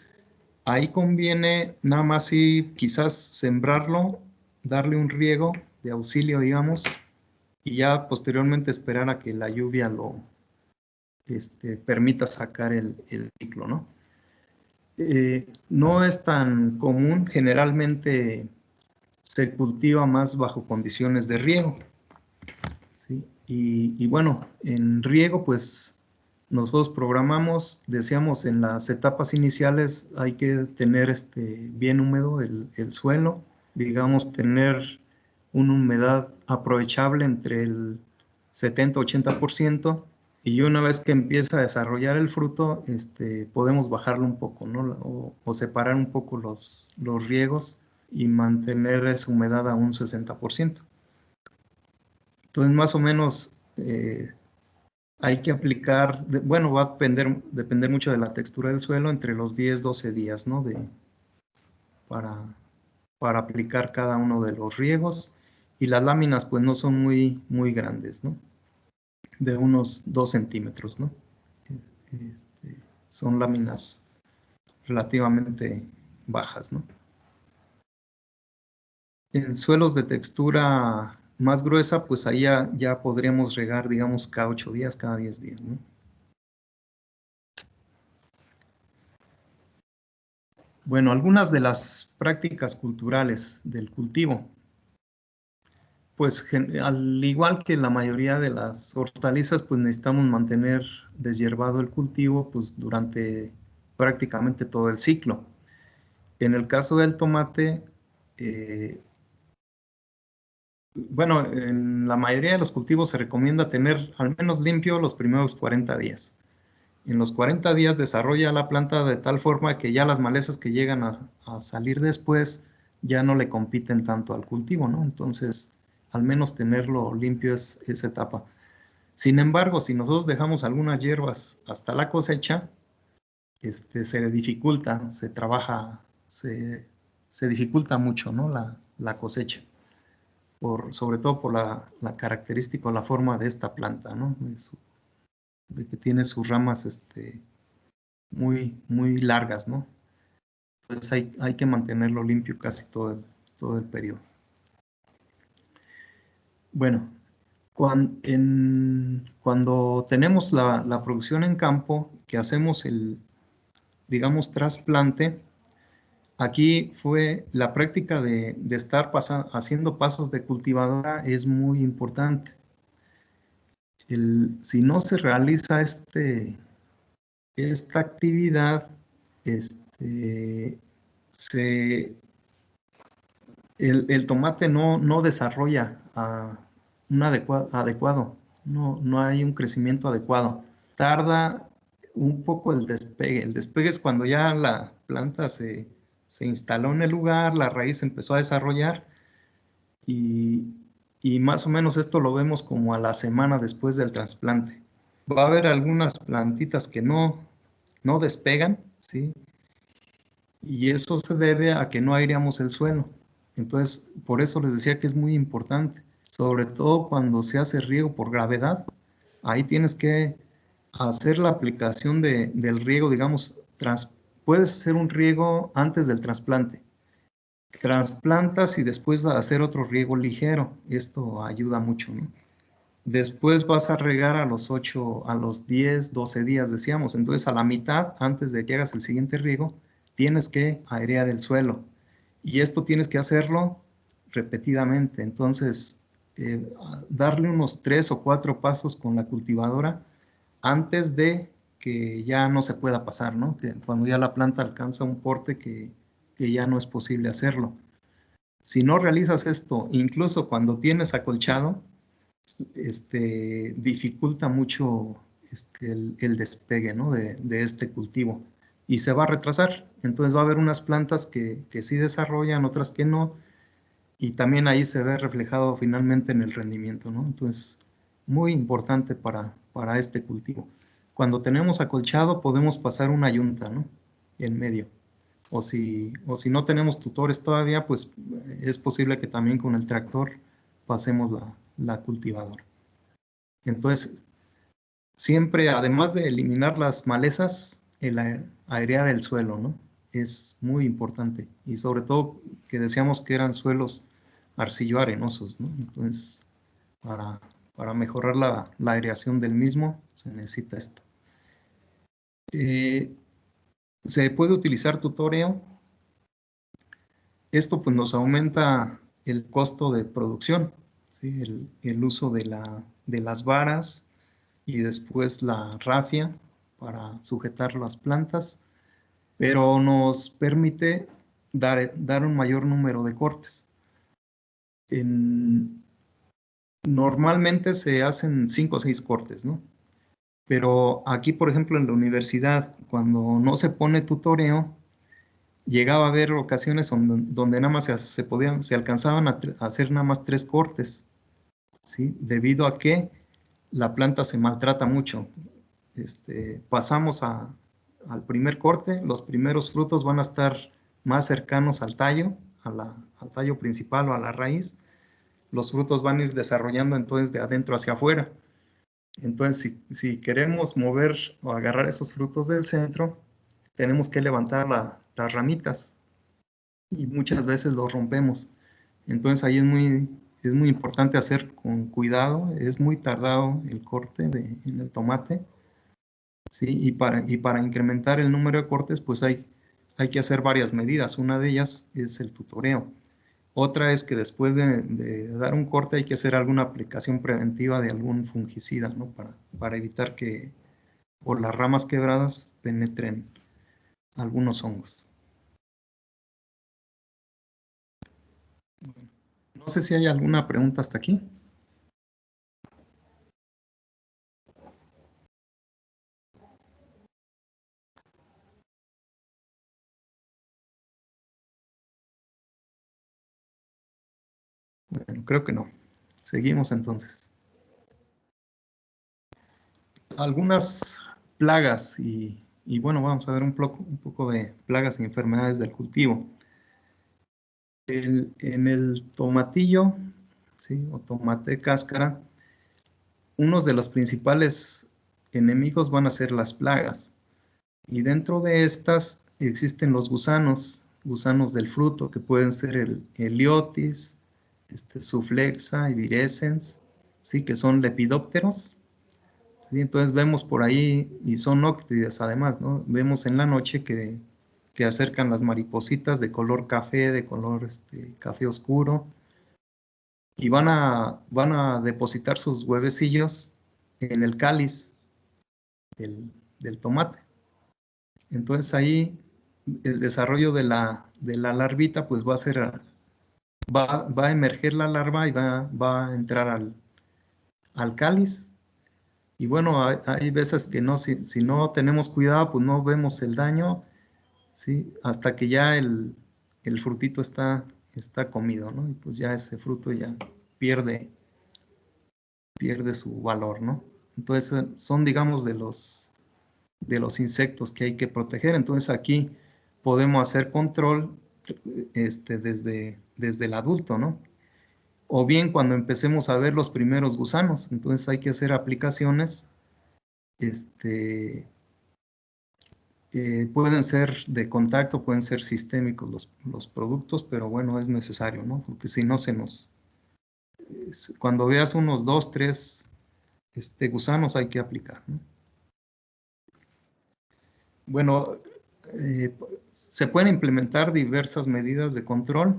Ahí conviene nada más si quizás sembrarlo, darle un riego de auxilio, digamos, y ya posteriormente esperar a que la lluvia lo permita sacar el ciclo, ¿no? No es tan común, generalmente se cultiva más bajo condiciones de riego, ¿sí? Y bueno, en riego pues nosotros programamos, decíamos en las etapas iniciales hay que tener bien húmedo el suelo, digamos tener una humedad aprovechable entre el 70-80%, y una vez que empieza a desarrollar el fruto, podemos bajarlo un poco, ¿no? O separar un poco los riegos y mantener esa humedad a un 60%. Entonces, más o menos hay que aplicar, bueno, va a depender mucho de la textura del suelo, entre los 10-12 días, ¿no? Para aplicar cada uno de los riegos, y las láminas pues no son muy grandes, ¿no? De unos 2 centímetros, ¿no? Son láminas relativamente bajas, ¿no? En suelos de textura más gruesa, pues ahí ya podríamos regar, digamos, cada 8 días, cada 10 días, ¿no? Bueno, algunas de las prácticas culturales del cultivo. Pues al igual que la mayoría de las hortalizas, pues necesitamos mantener deshiervado el cultivo pues durante prácticamente todo el ciclo. En el caso del tomate, bueno, en la mayoría de los cultivos se recomienda tener al menos limpio los primeros 40 días. En los 40 días desarrolla la planta de tal forma que ya las malezas que llegan a salir después ya no le compiten tanto al cultivo, ¿no? Entonces, al menos tenerlo limpio es esa etapa. Sin embargo, si nosotros dejamos algunas hierbas hasta la cosecha, se dificulta, se trabaja, se dificulta mucho, ¿no? La cosecha, sobre todo por la característica o la forma de esta planta, ¿no? De que tiene sus ramas muy largas, ¿no? Entonces hay que mantenerlo limpio casi todo el periodo. Bueno, cuando tenemos la producción en campo, que hacemos digamos, trasplante, aquí fue la práctica de estar haciendo pasos de cultivadora es muy importante. Si no se realiza esta actividad, el tomate no desarrolla un adecuado, no hay un crecimiento adecuado. Tarda un poco el despegue. El despegue es cuando ya la planta se instaló en el lugar, la raíz empezó a desarrollar, y más o menos esto lo vemos como a la semana después del trasplante. Va a haber algunas plantitas que no despegan, ¿sí? Y eso se debe a que no aireamos el suelo. Entonces, por eso les decía que es muy importante, sobre todo cuando se hace riego por gravedad. Ahí tienes que hacer la aplicación del riego, digamos, puedes hacer un riego antes del trasplante. Trasplantas y después hacer otro riego ligero. Esto ayuda mucho, ¿no? Después vas a regar a los 10, 12 días, decíamos. Entonces, a la mitad, antes de que hagas el siguiente riego, tienes que airear el suelo. Y esto tienes que hacerlo repetidamente. Entonces, darle unos 3 o 4 pasos con la cultivadora antes de que ya no se pueda pasar, ¿no? Que cuando ya la planta alcanza un porte que ya no es posible hacerlo. Si no realizas esto, incluso cuando tienes acolchado, dificulta mucho el despegue, ¿no? de este cultivo y se va a retrasar. Entonces va a haber unas plantas que sí desarrollan, otras que no, y también ahí se ve reflejado finalmente en el rendimiento, ¿no? Entonces, muy importante para este cultivo. Cuando tenemos acolchado podemos pasar una yunta, ¿no? En medio. O si no tenemos tutores todavía, pues es posible que también con el tractor pasemos la cultivadora. Entonces, siempre, además de eliminar las malezas, el airear el suelo, ¿no? Es muy importante. Y sobre todo que decíamos que eran suelos arcillo-arenosos, ¿no? Entonces, para mejorar la aireación del mismo, se necesita esto. Se puede utilizar tutoreo. Esto pues nos aumenta el costo de producción, ¿sí? El uso de las varas y después la rafia para sujetar las plantas, pero nos permite dar un mayor número de cortes. Normalmente se hacen 5 o 6 cortes, ¿no? Pero aquí, por ejemplo, en la universidad, cuando no se pone tutoreo, llegaba a haber ocasiones donde nada más se alcanzaban a hacer nada más 3 cortes, ¿sí? Debido a que la planta se maltrata mucho. Pasamos al primer corte, los primeros frutos van a estar más cercanos al tallo, al tallo principal o a la raíz. Los frutos van a ir desarrollando entonces de adentro hacia afuera. Entonces, si queremos mover o agarrar esos frutos del centro, tenemos que levantar las ramitas y muchas veces los rompemos. Entonces ahí es muy importante hacer con cuidado. Es muy tardado el corte en el tomate, ¿sí? Y para incrementar el número de cortes, pues hay que hacer varias medidas. Una de ellas es el tutoreo. Otra es que después de dar un corte hay que hacer alguna aplicación preventiva de algún fungicida, ¿no? Para evitar que por las ramas quebradas penetren algunos hongos. No sé si hay alguna pregunta hasta aquí. Bueno, creo que no. Seguimos entonces. Algunas plagas y bueno, vamos a ver un poco de plagas y enfermedades del cultivo. En el tomatillo, ¿sí? O tomate cáscara, unos de los principales enemigos van a ser las plagas. Y dentro de estas existen los gusanos del fruto, que pueden ser el Heliotis, Suflexa y Virescens, ¿sí? Que son lepidópteros. ¿Sí? Entonces vemos por ahí, y son nóctidas además, ¿no? Vemos en la noche que acercan las maripositas de color café, de color café oscuro, y van a depositar sus huevecillos en el cáliz del tomate. Entonces ahí el desarrollo de la larvita pues va a emerger la larva y va a entrar al cáliz. Y bueno, hay veces que no, si no tenemos cuidado, pues no vemos el daño, ¿sí? Hasta que ya el frutito está comido, ¿no? Y pues ya ese fruto ya pierde su valor, ¿no? Entonces son, digamos, de los insectos que hay que proteger. Entonces aquí podemos hacer control desde el adulto, ¿no? O bien cuando empecemos a ver los primeros gusanos. Entonces hay que hacer aplicaciones. Pueden ser de contacto, pueden ser sistémicos los productos, pero bueno, es necesario, ¿no? Porque si no cuando veas unos 2, 3 gusanos hay que aplicar, ¿no? Bueno, se pueden implementar diversas medidas de control.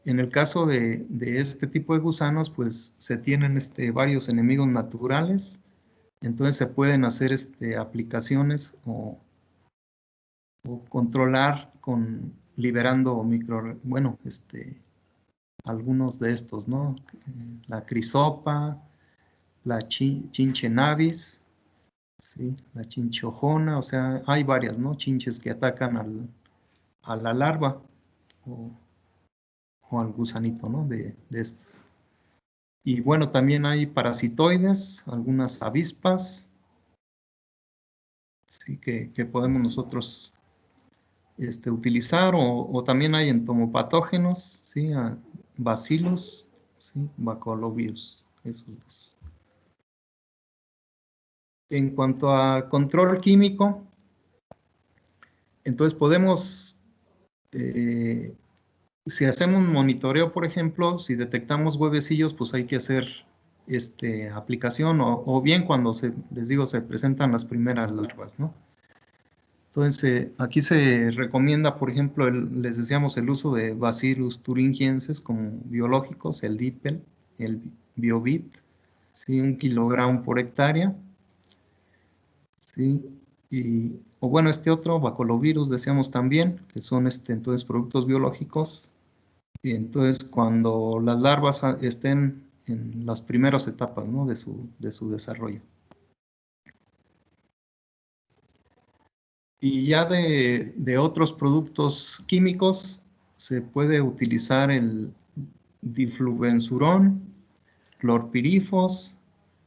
En el caso de este tipo de gusanos, pues se tienen varios enemigos naturales, entonces se pueden hacer aplicaciones o controlar liberando algunos de estos, ¿no? La crisopa, la chinche navis, ¿sí? La chinchojona, o sea, hay varias, ¿no? Chinches que atacan a la larva o al gusanito, ¿no? De estos. Y bueno, también hay parasitoides, algunas avispas, ¿sí? que podemos nosotros utilizar, o también hay entomopatógenos, ¿sí? Bacillus, ¿sí? Baculovirus, esos dos. En cuanto a control químico, entonces podemos, si hacemos un monitoreo, por ejemplo, si detectamos huevecillos, pues hay que hacer aplicación, o bien cuando les digo, se presentan las primeras larvas, ¿no? Entonces, aquí se recomienda, por ejemplo, les decíamos el uso de Bacillus thuringiensis como biológicos, el DIPEL, el Biovit, ¿sí? 1 kilogramo por hectárea, ¿sí? O bueno, otro, baculovirus, decíamos también, que son entonces productos biológicos. Y entonces, cuando las larvas estén en las primeras etapas, ¿no? de su desarrollo. Y ya de otros productos químicos, se puede utilizar el diflubenzuron, clorpirifos,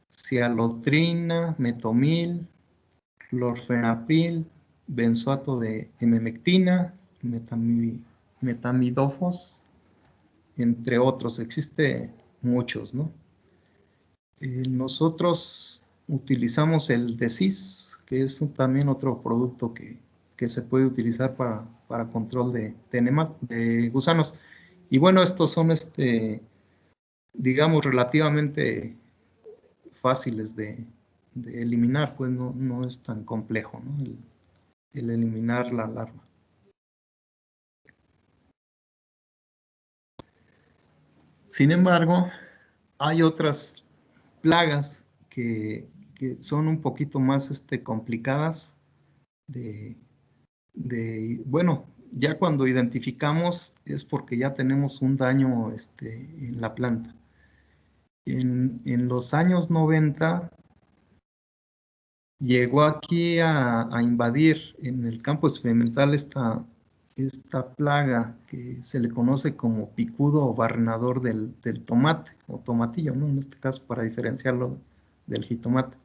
cialotrina, metomil, clorfenapil, benzoato de hemimectina, metamidofos, entre otros. Existe muchos, ¿no? Nosotros utilizamos el DESIS, que es también otro producto que se puede utilizar para control de gusanos. Y bueno, estos son, digamos, relativamente fáciles de eliminar, pues no es tan complejo, ¿no? el eliminar la larva. Sin embargo, hay otras plagas que son un poquito más complicadas bueno, ya cuando identificamos es porque ya tenemos un daño en la planta. En los años 90 llegó aquí a invadir en el campo experimental esta plaga que se le conoce como picudo o barrenador del tomate o tomatillo, ¿no? En este caso, para diferenciarlo del jitomate.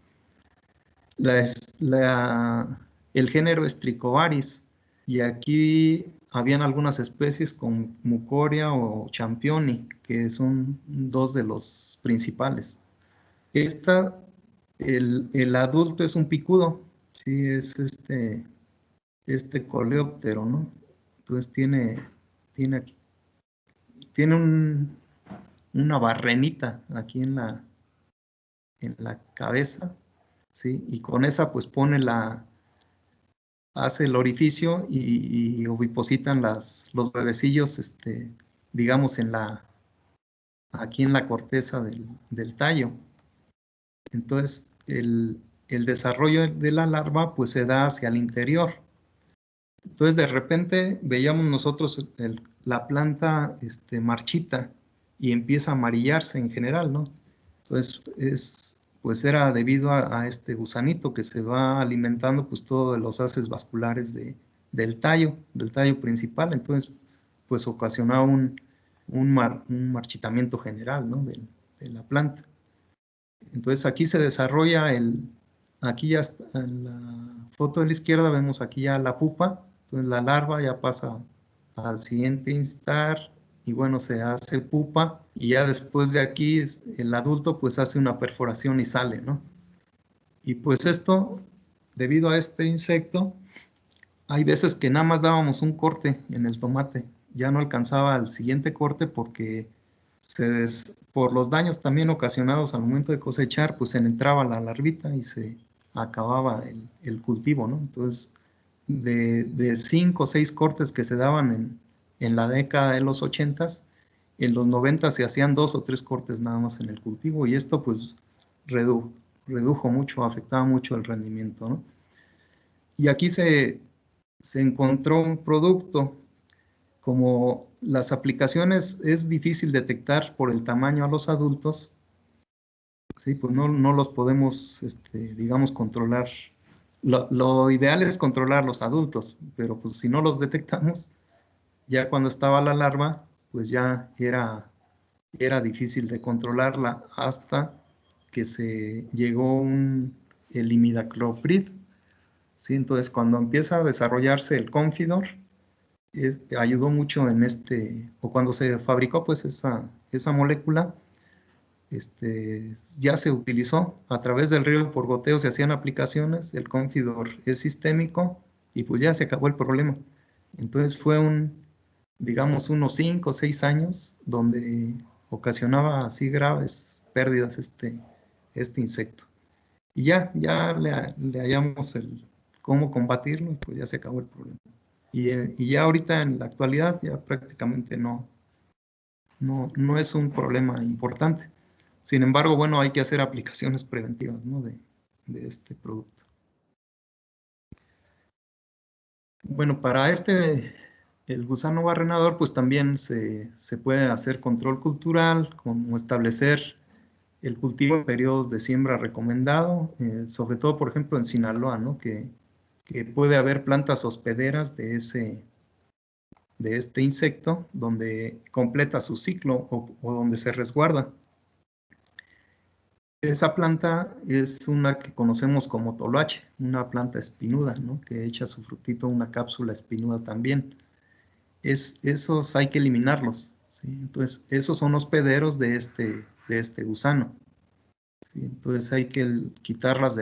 El género es Trichobaris, y aquí habían algunas especies con Mucoria o Championi, que son dos de los principales. El adulto es un picudo, sí, es coleóptero, ¿no? Entonces tiene una barrenita aquí en la cabeza, ¿sí? Y con esa pues hace el orificio y ovipositan los huevecillos, digamos, aquí en la corteza del tallo. Entonces, el desarrollo de la larva pues se da hacia el interior. Entonces, de repente veíamos nosotros la planta marchita y empieza a amarillarse en general, ¿no? Entonces, pues era debido a este gusanito que se va alimentando pues todo de los haces vasculares del tallo principal. Entonces, pues ocasionaba un marchitamiento general, ¿no? de la planta. Entonces aquí se desarrolla aquí ya está, en la foto de la izquierda vemos aquí ya la pupa. Entonces la larva ya pasa al siguiente instar y bueno, se hace pupa, y ya después de aquí el adulto pues hace una perforación y sale, ¿no? Y pues esto, debido a este insecto, hay veces que nada más dábamos un corte en el tomate, ya no alcanzaba al siguiente corte porque por los daños también ocasionados al momento de cosechar, pues se entraba la larvita y se acababa el cultivo, ¿no? Entonces, de 5 o 6 cortes que se daban en la década de los 80s, en los 90 se hacían 2 o 3 cortes nada más en el cultivo, y esto pues redujo mucho, afectaba mucho el rendimiento, ¿no? Y aquí se encontró un producto. Como las aplicaciones es difícil detectar por el tamaño a los adultos, ¿sí? Pues no los podemos, digamos, controlar. Lo ideal es controlar los adultos, pero pues si no los detectamos, ya cuando estaba la larva, pues ya era difícil de controlarla hasta que se llegó el imidacloprid, ¿sí? Entonces, cuando empieza a desarrollarse el Confidor, ayudó mucho o cuando se fabricó pues esa molécula, ya se utilizó a través del riego por goteo, se hacían aplicaciones, el Confidor es sistémico y pues ya se acabó el problema. Entonces fue digamos, unos 5 o 6 años donde ocasionaba así graves pérdidas este insecto. Y ya le hallamos cómo combatirlo y pues ya se acabó el problema. Y ya ahorita en la actualidad ya prácticamente no es un problema importante. Sin embargo, bueno, hay que hacer aplicaciones preventivas, ¿no? de este producto. Bueno, para el gusano barrenador, pues también se puede hacer control cultural, como establecer el cultivo en periodos de siembra recomendado, sobre todo, por ejemplo, en Sinaloa, ¿no? Que puede haber plantas hospederas de este insecto, donde completa su ciclo o donde se resguarda. Esa planta es una que conocemos como toloache, una planta espinuda, ¿no? Que echa su frutito una cápsula espinuda también. Esos hay que eliminarlos, ¿sí? Entonces, esos son hospederos de este gusano, ¿sí? Entonces hay que quitarlas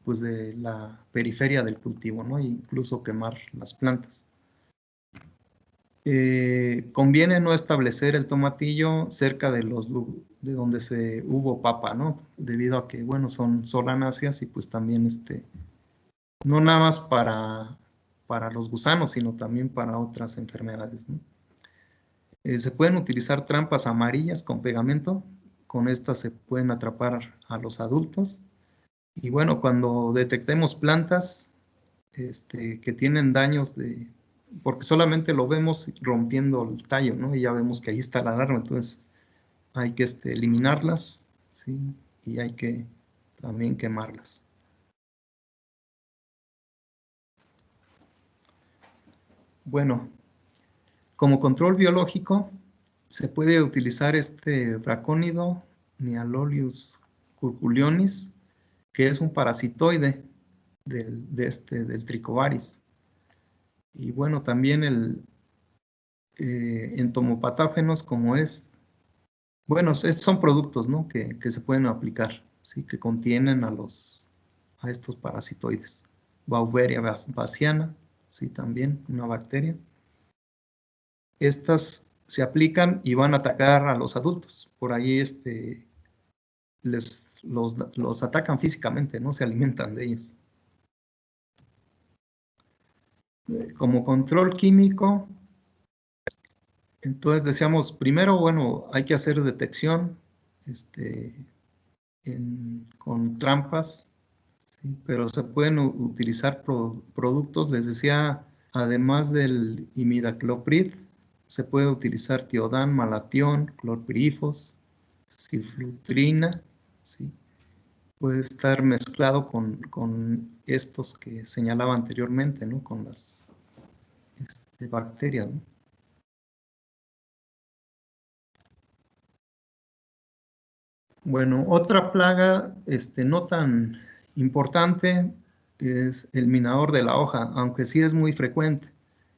pues de la periferia del cultivo, ¿no? E incluso quemar las plantas. Conviene no establecer el tomatillo cerca de donde se hubo papa, ¿no? Debido a que, bueno, son solanáceas y pues también no nada más para los gusanos, sino también para otras enfermedades, ¿no? Se pueden utilizar trampas amarillas con pegamento, con estas se pueden atrapar a los adultos. Y bueno, cuando detectemos plantas que tienen daños porque solamente lo vemos rompiendo el tallo, ¿no? Y ya vemos que ahí está la alarma, entonces hay que eliminarlas, ¿sí? Y hay que también quemarlas. Bueno, como control biológico se puede utilizar bracónido, Nialolius curculionis, que es un parasitoide del Tricovaris. Y bueno, también entomopatógenos como bueno, son productos, ¿no? que se pueden aplicar, ¿sí? Que contienen a estos parasitoides. Beauveria baciana, sí, también una bacteria. Estas se aplican y van a atacar a los adultos. Por ahí los atacan físicamente, no se alimentan de ellos. Como control químico, entonces decíamos, primero, bueno, hay que hacer detección con trampas, ¿sí? Pero se pueden utilizar productos, les decía, además del imidacloprid, se puede utilizar tiodán, malatión, clorpirifos, ciflutrina, ¿sí? Puede estar mezclado con estos que señalaba anteriormente, ¿no? Con las bacterias, ¿no? Bueno, otra plaga no tan importante es el minador de la hoja, aunque sí es muy frecuente.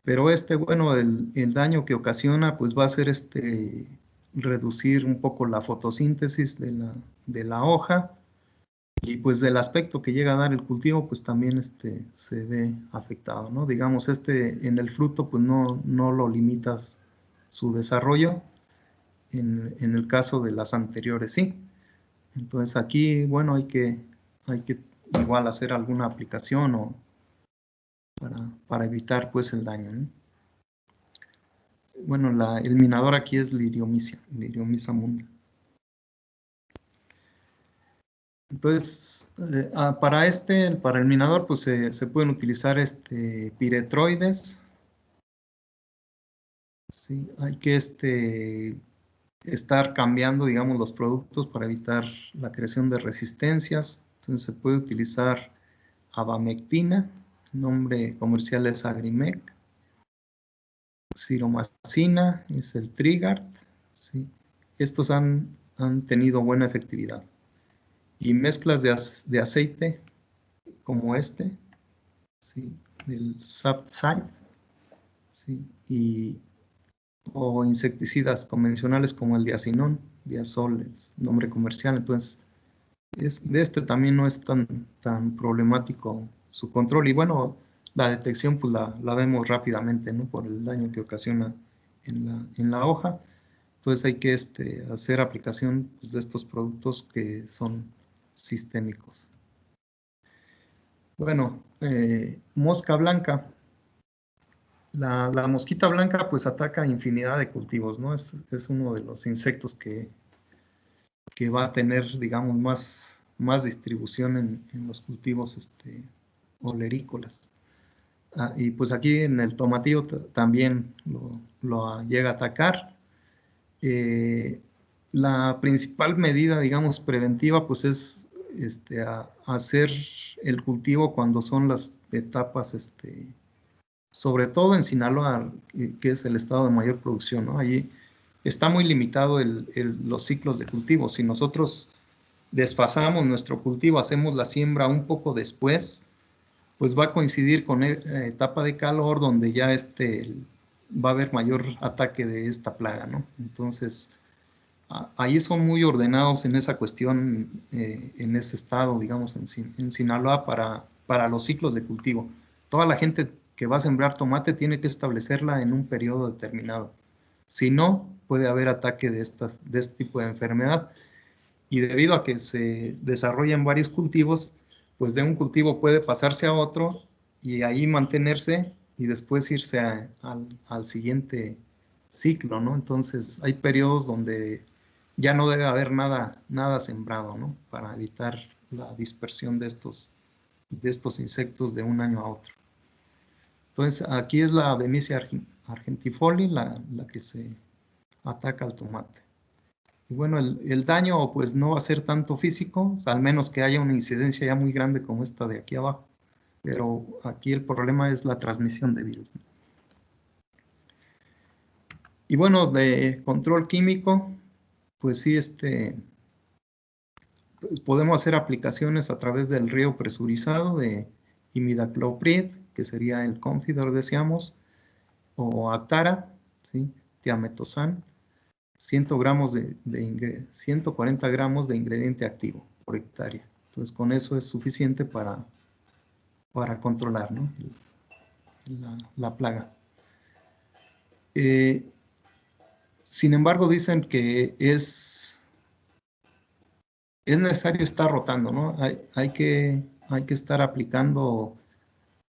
Pero bueno, el daño que ocasiona pues va a ser reducir un poco la fotosíntesis de la hoja, y pues del aspecto que llega a dar el cultivo pues también se ve afectado, ¿no? Digamos, en el fruto pues no lo limitas su desarrollo, en el caso de las anteriores sí. Entonces aquí, bueno, hay que igual hacer alguna aplicación para evitar pues el daño, ¿no? Bueno, el minador aquí es Liriomyza munda. Entonces, para el minador, pues se pueden utilizar piretroides. Sí, hay que estar cambiando, digamos, los productos para evitar la creación de resistencias. Entonces se puede utilizar abamectina, el nombre comercial es Agrimec. Ciromacina es el Trigard. ¿Sí? Estos han tenido buena efectividad. Y mezclas de aceite como ¿sí? El Sapside, ¿sí? O insecticidas convencionales como el diacinón, diazol, es nombre comercial. Entonces, de también no es tan problemático su control. Y bueno, la detección pues la vemos rápidamente, ¿no? Por el daño que ocasiona en la hoja. Entonces hay que hacer aplicación pues, de estos productos que son sistémicos. Bueno, mosca blanca. La mosquita blanca pues ataca infinidad de cultivos, ¿no? Es uno de los insectos que va a tener, digamos, más distribución en los cultivos olerícolas. Y pues aquí en el tomatillo también lo llega a atacar. La principal medida, digamos, preventiva, pues es hacer el cultivo cuando son las etapas, sobre todo en Sinaloa, que es el estado de mayor producción, ¿no? Allí está muy limitado los ciclos de cultivo. Si nosotros desfasamos nuestro cultivo, hacemos la siembra un poco después, pues va a coincidir con etapa de calor donde ya va a haber mayor ataque de esta plaga, ¿no? Entonces, ahí son muy ordenados en esa cuestión, en ese estado, digamos, en Sinaloa, para los ciclos de cultivo. Toda la gente que va a sembrar tomate tiene que establecerla en un periodo determinado. Si no, puede haber ataque de este tipo de enfermedad. Y debido a que se desarrollan varios cultivos, pues de un cultivo puede pasarse a otro y ahí mantenerse y después irse al siguiente ciclo, ¿no? Entonces hay periodos donde ya no debe haber nada sembrado, ¿no? Para evitar la dispersión de estos insectos de un año a otro. Entonces aquí es la Bemisia argentifoli, la que se ataca al tomate. Y bueno, el daño pues no va a ser tanto físico, o sea, al menos que haya una incidencia ya muy grande como esta de aquí abajo. Pero aquí el problema es la transmisión de virus, ¿no? Y bueno, de control químico, pues sí, pues podemos hacer aplicaciones a través del riego presurizado de imidacloprid, que sería el Confidor, decíamos, o Actara, ¿sí? Tiametosan, 140 gramos de ingrediente activo por hectárea. Entonces, con eso es suficiente para controlar, ¿no? la plaga. Sin embargo, dicen que es necesario estar rotando, ¿no? Hay que estar aplicando.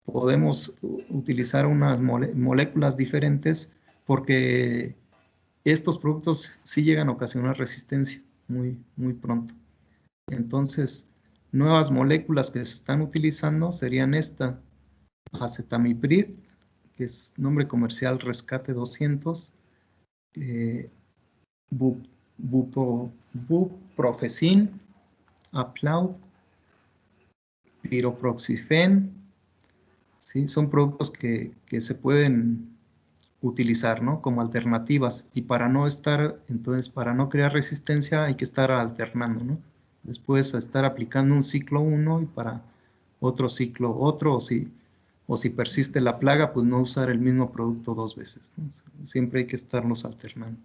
Podemos utilizar unas moléculas diferentes porque estos productos sí llegan a ocasionar resistencia muy pronto. Entonces, nuevas moléculas que se están utilizando serían esta, acetamiprid, que es nombre comercial Rescate 200, buprofezin, Aplaud, piroproxifen, ¿sí? Son productos que se pueden utilizar, ¿no? Como alternativas, y para no crear resistencia hay que estar alternando, ¿no? Después estar aplicando un ciclo 1 y para otro ciclo otro, o si persiste la plaga, pues no usar el mismo producto 2 veces, ¿no? Siempre hay que estarlos alternando.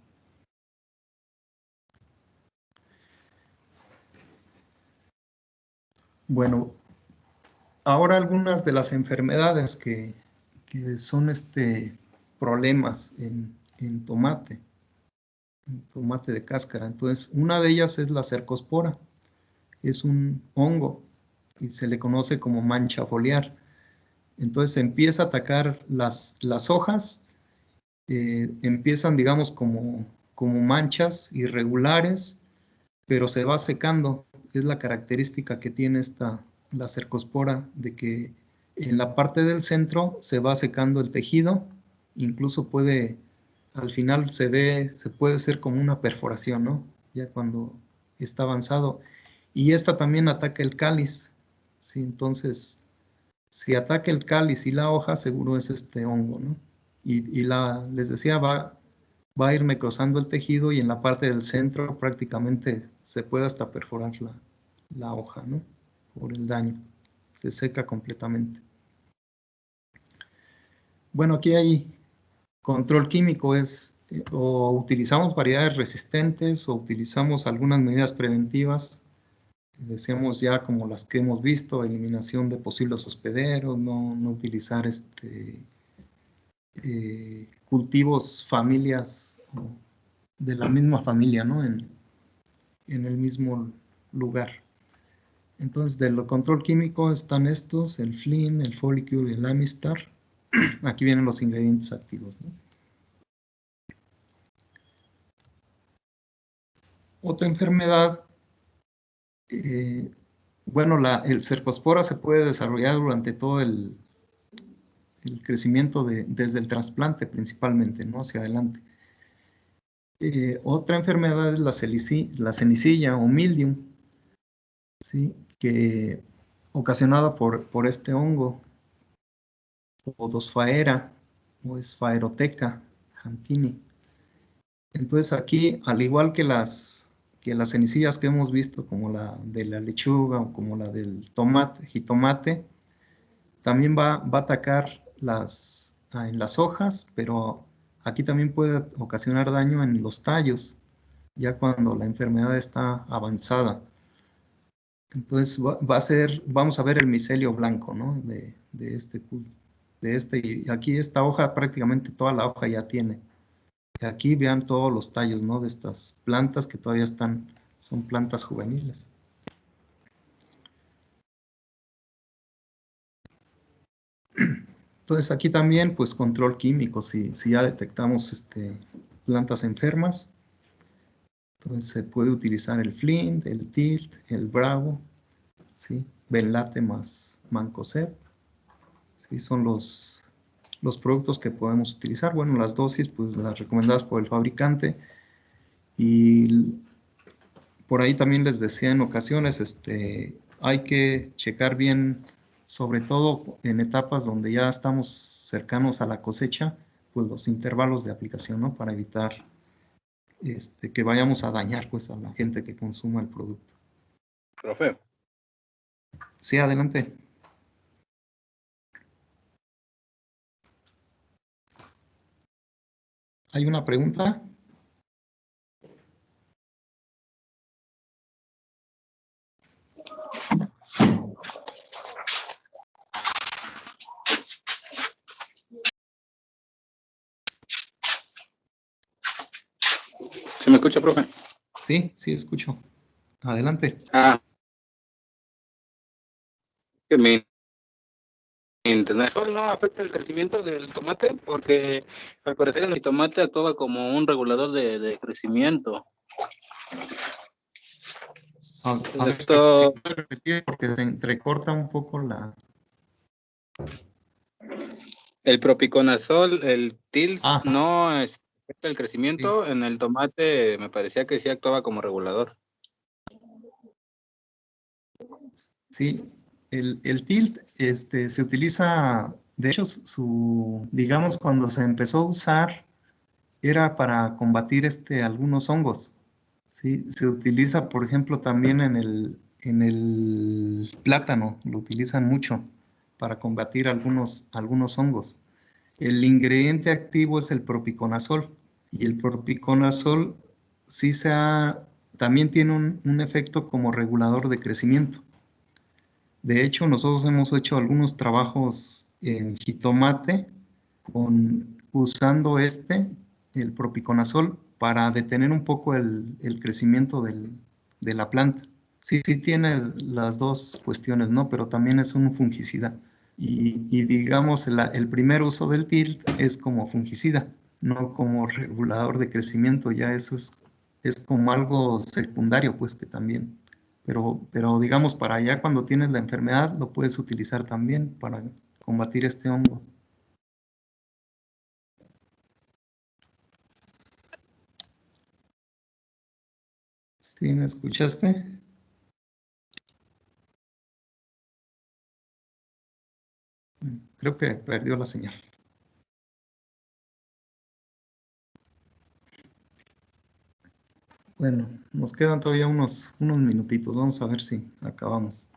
Bueno, ahora algunas de las enfermedades que son problemas en tomate de cáscara. Entonces, una de ellas es la cercospora. Es un hongo y se le conoce como mancha foliar. Entonces empieza a atacar las hojas, empiezan, digamos, como manchas irregulares, pero se va secando. Es la característica que tiene la cercospora, de que en la parte del centro se va secando el tejido, incluso al final se puede ser como una perforación, ¿no? Ya cuando está avanzado. Y esta también ataca el cáliz, ¿sí? Entonces, si ataca el cáliz y la hoja, seguro es este hongo, ¿no? Les decía, va a ir necrosando el tejido, y en la parte del centro prácticamente se puede hasta perforar la hoja, ¿no? Por el daño. Se seca completamente. Bueno, aquí hay control químico, o utilizamos variedades resistentes o utilizamos algunas medidas preventivas. Decíamos ya como las que hemos visto: eliminación de posibles hospederos, no utilizar cultivos, familias de la misma familia, ¿no? En el mismo lugar. Entonces, de lo control químico están estos: el Flin, el Folicure y el Amistar. Aquí vienen los ingredientes activos, ¿no? Otra enfermedad, bueno, el cercospora se puede desarrollar durante todo el crecimiento desde el trasplante principalmente, ¿no? Hacia adelante. Otra enfermedad es la cenicilla o mildium, ¿sí? Que ocasionada por este hongo, Odosfaera o Esfaeroteca jantini. Entonces aquí, al igual que las cenicillas que hemos visto, como la de la lechuga o como la del jitomate, también va a atacar en las hojas, pero aquí también puede ocasionar daño en los tallos, ya cuando la enfermedad está avanzada. Entonces vamos a ver el micelio blanco, ¿no? De y aquí esta hoja, prácticamente toda la hoja ya tiene. Aquí vean todos los tallos, ¿no? De estas plantas que todavía son plantas juveniles. Entonces aquí también, pues, control químico, si ya detectamos plantas enfermas. Entonces se puede utilizar el Flint, el Tilt, el Bravo, ¿sí? Benlate más Mancozeb, ¿sí? Son los productos que podemos utilizar. Bueno, las dosis, pues, las recomendadas por el fabricante. Y por ahí también les decía en ocasiones, hay que checar bien, sobre todo en etapas donde ya estamos cercanos a la cosecha, pues los intervalos de aplicación, ¿no? Para evitar que vayamos a dañar, pues, a la gente que consuma el producto. Profe. Sí, adelante. ¿Hay una pregunta? ¿Se me escucha, profe? Sí, escucho. Adelante. Que mi internet no afecta el crecimiento del tomate, porque al parecer el tomate actúa como un regulador de crecimiento. Esto... Si puede repetir, porque se entrecorta un poco El propiconazol, el tilt, no afecta el crecimiento. Sí. En el tomate me parecía que sí actuaba como regulador. Sí, el tilt se utiliza, de hecho, digamos, cuando se empezó a usar, era para combatir algunos hongos. ¿Sí? Se utiliza, por ejemplo, también en el plátano, lo utilizan mucho para combatir algunos hongos. El ingrediente activo es el propiconazol, y el propiconazol también tiene un efecto como regulador de crecimiento. De hecho, nosotros hemos hecho algunos trabajos en jitomate usando el propiconazol, para detener un poco el crecimiento de la planta. Sí tiene las dos cuestiones, ¿no? Pero también es un fungicida. Y digamos, el primer uso del TIL es como fungicida, no como regulador de crecimiento, ya eso es como algo secundario, pues que también. Pero digamos, para allá cuando tienes la enfermedad, lo puedes utilizar también para combatir este hongo. ¿Sí me escuchaste? Creo que perdió la señal. Bueno, nos quedan todavía unos minutitos. Vamos a ver si acabamos.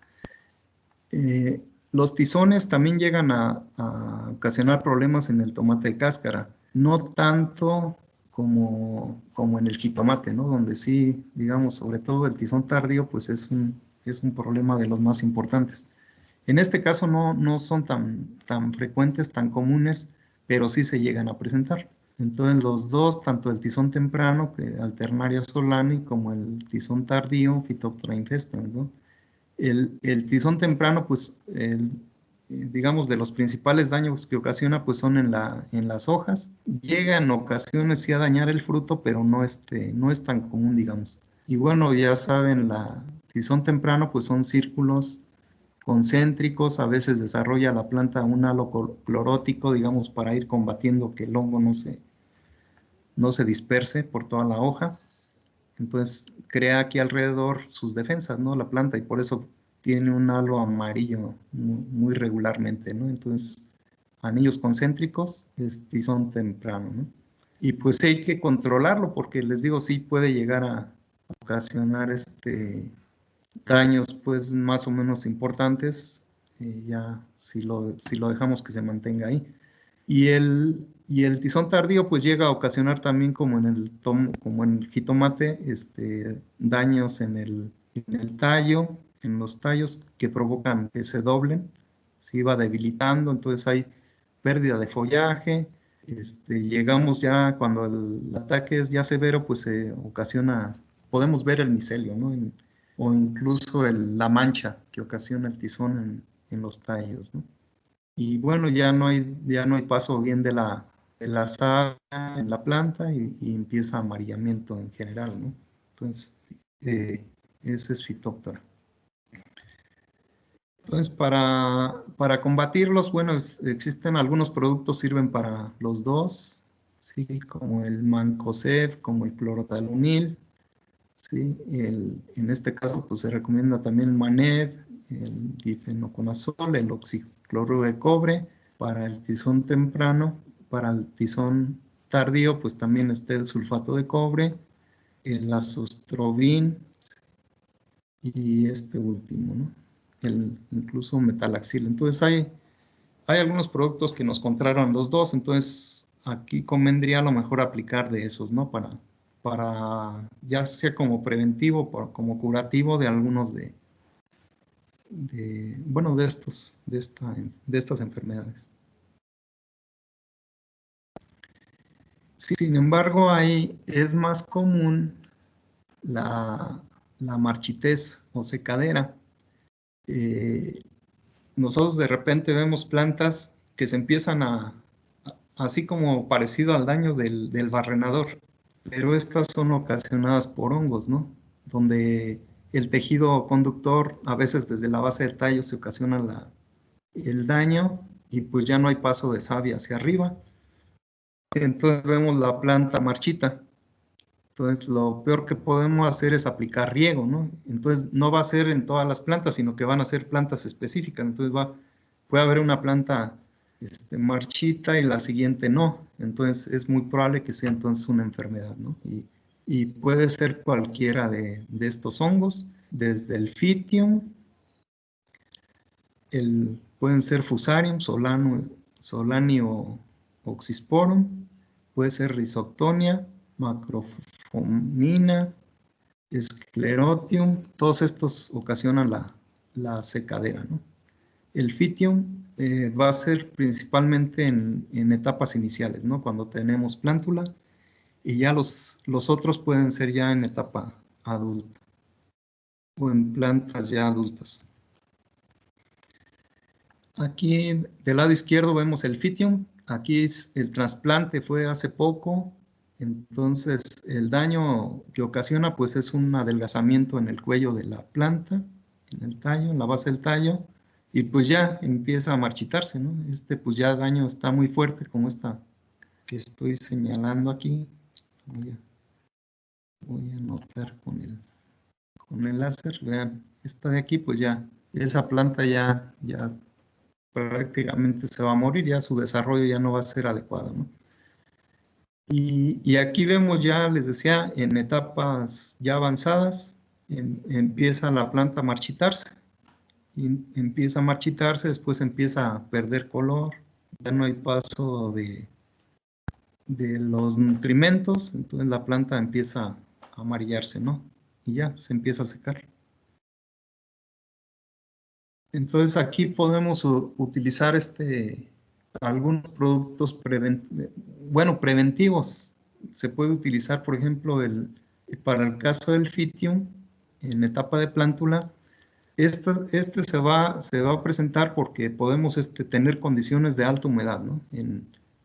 Los tizones también llegan a ocasionar problemas en el tomate de cáscara. No tanto como en el jitomate, ¿no? Donde sí, digamos, sobre todo el tizón tardío, pues es un problema de los más importantes. En este caso no son tan frecuentes, tan comunes, pero sí se llegan a presentar. Entonces los dos, tanto el tizón temprano, que Alternaria solani, como el tizón tardío, Phytophthora infestans, ¿no? El tizón temprano, pues, digamos, de los principales daños que ocasiona, pues son en las hojas. Llega en ocasiones sí a dañar el fruto, pero no es tan común, digamos. Y bueno, ya saben, la tizón temprano, pues son círculos concéntricos, a veces desarrolla la planta un halo clorótico, digamos, para ir combatiendo que el hongo no se disperse por toda la hoja. Entonces crea aquí alrededor sus defensas, ¿no? La planta, y por eso tiene un halo amarillo muy regularmente, ¿no? Entonces, anillos concéntricos y son temprano, ¿no? Y pues hay que controlarlo porque les digo, sí puede llegar a ocasionar daños pues más o menos importantes, ya si lo dejamos que se mantenga ahí. Y el tizón tardío pues llega a ocasionar también como en el jitomate, daños en el tallo, en los tallos que provocan que se doblen, se va debilitando, entonces hay pérdida de follaje. Llegamos ya cuando el ataque es ya severo, pues se ocasiona, podemos ver el micelio, ¿no? O incluso la mancha que ocasiona el tizón en los tallos, ¿no? Y bueno, ya no hay paso bien de la sal en la planta y empieza amarillamiento en general, ¿no? Entonces, eh, ese es Phytophthora. Entonces, para combatirlos, bueno, existen algunos productos, sirven para los dos, ¿sí? Como el Mancozeb, como el clorothalonil, ¿sí? En este caso, pues se recomienda también el Manev, el difenoconazol, el oxicloruro de cobre. Para el tizón temprano, para el tizón tardío, pues también está el sulfato de cobre, el azostrobin y este último, ¿no? Incluso metalaxil. Entonces hay algunos productos que nos contraran los dos, entonces aquí convendría a lo mejor aplicar de esos, ¿no? Para ya sea como preventivo, como curativo de algunos bueno, de estas enfermedades. Sin embargo, ahí es más común la marchitez o secadera. Nosotros de repente vemos plantas que se empiezan así como parecido al daño del barrenador, pero estas son ocasionadas por hongos, ¿no? Donde el tejido conductor, a veces desde la base del tallo se ocasiona el daño y pues ya no hay paso de savia hacia arriba. Entonces vemos la planta marchita. Entonces, lo peor que podemos hacer es aplicar riego, ¿no? Entonces, no va a ser en todas las plantas, sino que van a ser plantas específicas. Entonces, puede haber una planta marchita y la siguiente no. Entonces, es muy probable que sea entonces una enfermedad, ¿no? Y puede ser cualquiera de estos hongos, desde el Phytium, pueden ser Fusarium, Solani o Oxysporum, puede ser Rhizoctonia, Macrofomina, Sclerotium, todos estos ocasionan la secadera, ¿no? El Phytium va a ser principalmente en etapas iniciales, ¿no? Cuando tenemos plántula, y ya los otros pueden ser ya en etapa adulta o en plantas ya adultas. Aquí del lado izquierdo vemos el Fitium. Aquí el trasplante fue hace poco. Entonces el daño que ocasiona pues es un adelgazamiento en el cuello de la planta, en el tallo, en la base del tallo. Y pues ya empieza a marchitarse, ¿no? Pues ya daño está muy fuerte como esta que estoy señalando aquí. Voy a anotar con el láser. Vean, esta de aquí pues ya, esa planta ya prácticamente se va a morir, ya su desarrollo ya no va a ser adecuado, ¿no? Y aquí vemos ya, les decía, en etapas ya avanzadas, empieza la planta a marchitarse. Y empieza a marchitarse, después empieza a perder color, ya no hay paso de los nutrimentos, entonces la planta empieza a amarillarse, ¿no? Y ya, se empieza a secar. Entonces aquí podemos utilizar algunos productos preventivos. Se puede utilizar, por ejemplo, para el caso del Fitium, en etapa de plántula, se va a presentar porque podemos tener condiciones de alta humedad, ¿no?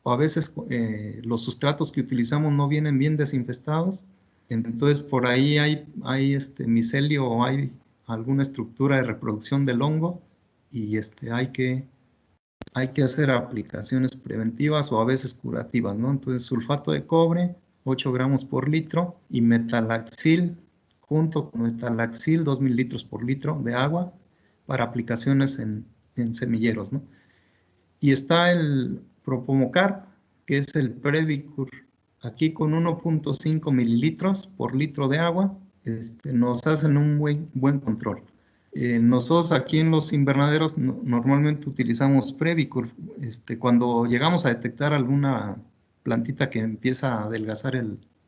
O a veces los sustratos que utilizamos no vienen bien desinfestados, entonces por ahí hay micelio o hay alguna estructura de reproducción del hongo y hay que hacer aplicaciones preventivas o a veces curativas, ¿no? Entonces sulfato de cobre, 8 gramos por litro y metalaxil, junto con metalaxil, 2 mililitros por litro de agua para aplicaciones en semilleros, ¿no? Y está el Propomocar, que es el Previcur, aquí con 1.5 mililitros por litro de agua, nos hacen un buen control. Nosotros aquí en los invernaderos normalmente utilizamos Previcur. Cuando llegamos a detectar alguna plantita que empieza a adelgazar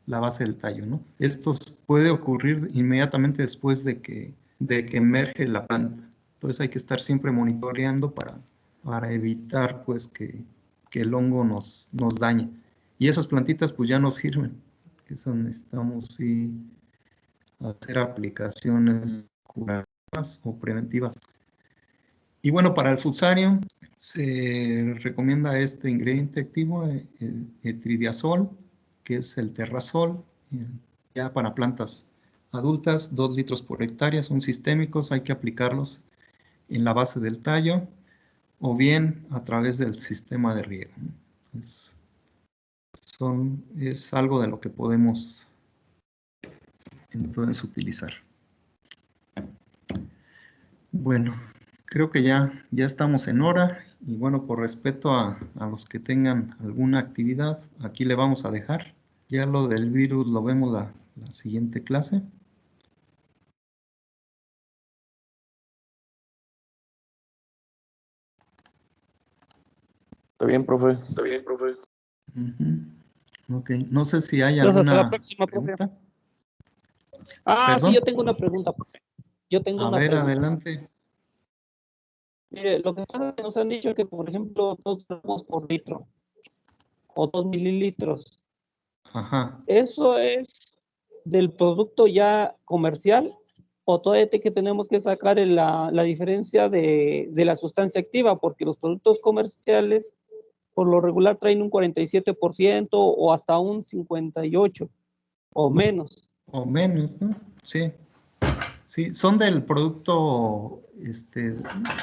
la base del tallo, ¿no? Esto puede ocurrir inmediatamente después de que emerge la planta. Entonces hay que estar siempre monitoreando para evitar pues que el hongo nos dañe. Y esas plantitas pues ya no sirven. Eso necesitamos sí hacer aplicaciones curativas o preventivas. Y bueno, para el Fusarium se recomienda este ingrediente activo, el etridiazol, que es el terrazol, ya para plantas adultas, 2 litros por hectárea, son sistémicos, hay que aplicarlos en la base del tallo o bien a través del sistema de riego. Es algo de lo que podemos entonces utilizar. Bueno, creo que ya estamos en hora y bueno, por respeto a los que tengan alguna actividad, aquí le vamos a dejar. Ya lo del virus lo vemos la siguiente clase. Está bien, profe. Ok, no sé si hay Entonces, hasta la alguna próxima, profe. pregunta. Sí, ¿Perdón? yo tengo una pregunta, profe. Yo tengo A una ver, pregunta. adelante. Mire, lo que pasa es que nos han dicho que, por ejemplo, 2 gramos por litro o 2 mililitros. Ajá. ¿Eso es del producto ya comercial o todavía que tenemos que sacar la diferencia de la sustancia activa? Porque los productos comerciales por lo regular traen un 47% o hasta un 58% o menos. O menos, ¿no? Sí. Sí, son del producto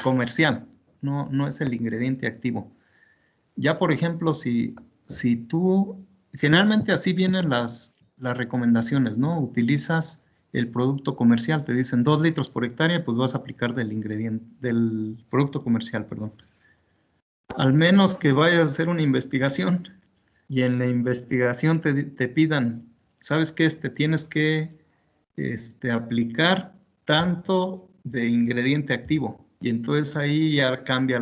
comercial, no es el ingrediente activo. Ya, por ejemplo, si tú, generalmente así vienen las recomendaciones, ¿no? Utilizas el producto comercial, te dicen 2 litros por hectárea, pues vas a aplicar del producto comercial, perdón. Al menos que vayas a hacer una investigación y en la investigación te pidan, ¿sabes qué? Tienes que aplicar tanto de ingrediente activo y entonces ahí ya cambia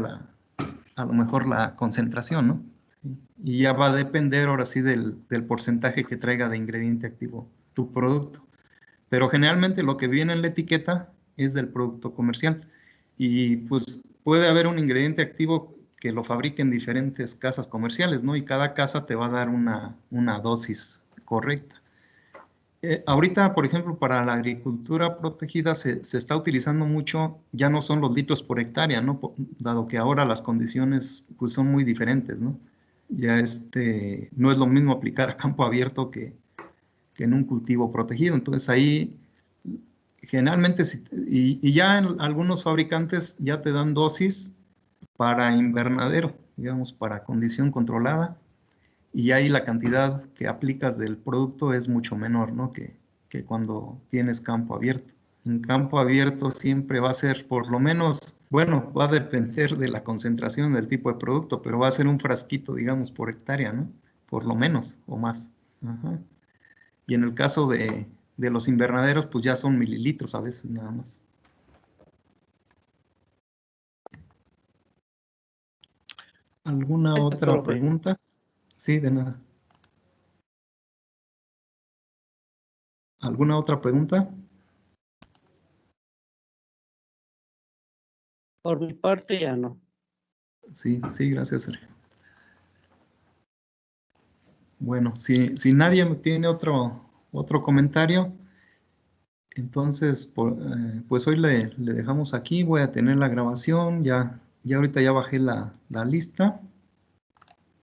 a lo mejor la concentración, ¿no? Sí. Y ya va a depender ahora sí del porcentaje que traiga de ingrediente activo tu producto. Pero generalmente lo que viene en la etiqueta es del producto comercial y pues puede haber un ingrediente activo que lo fabriquen diferentes casas comerciales, ¿no? Y cada casa te va a dar una dosis correcta. Ahorita, por ejemplo, para la agricultura protegida se está utilizando mucho, ya no son los litros por hectárea, ¿no? Dado que ahora las condiciones pues, son muy diferentes, ¿no? Ya no es lo mismo aplicar a campo abierto que en un cultivo protegido. Entonces ahí generalmente, y ya en algunos fabricantes ya te dan dosis para invernadero, digamos, para condición controlada, y ahí la cantidad que aplicas del producto es mucho menor, ¿no? Que cuando tienes campo abierto. En campo abierto siempre va a ser, por lo menos, bueno, va a depender de la concentración del tipo de producto, pero va a ser un frasquito, digamos, por hectárea, ¿no? Por lo menos, o más. Ajá. Y en el caso de los invernaderos, pues ya son mililitros a veces nada más. ¿Alguna otra Profe. pregunta? Sí, de nada. ¿Alguna otra pregunta? Por mi parte ya no. Sí, sí, gracias, Sergio. Bueno, si nadie tiene otro comentario, entonces, pues hoy le dejamos aquí. Voy a tener la grabación. Ya ahorita ya bajé la lista.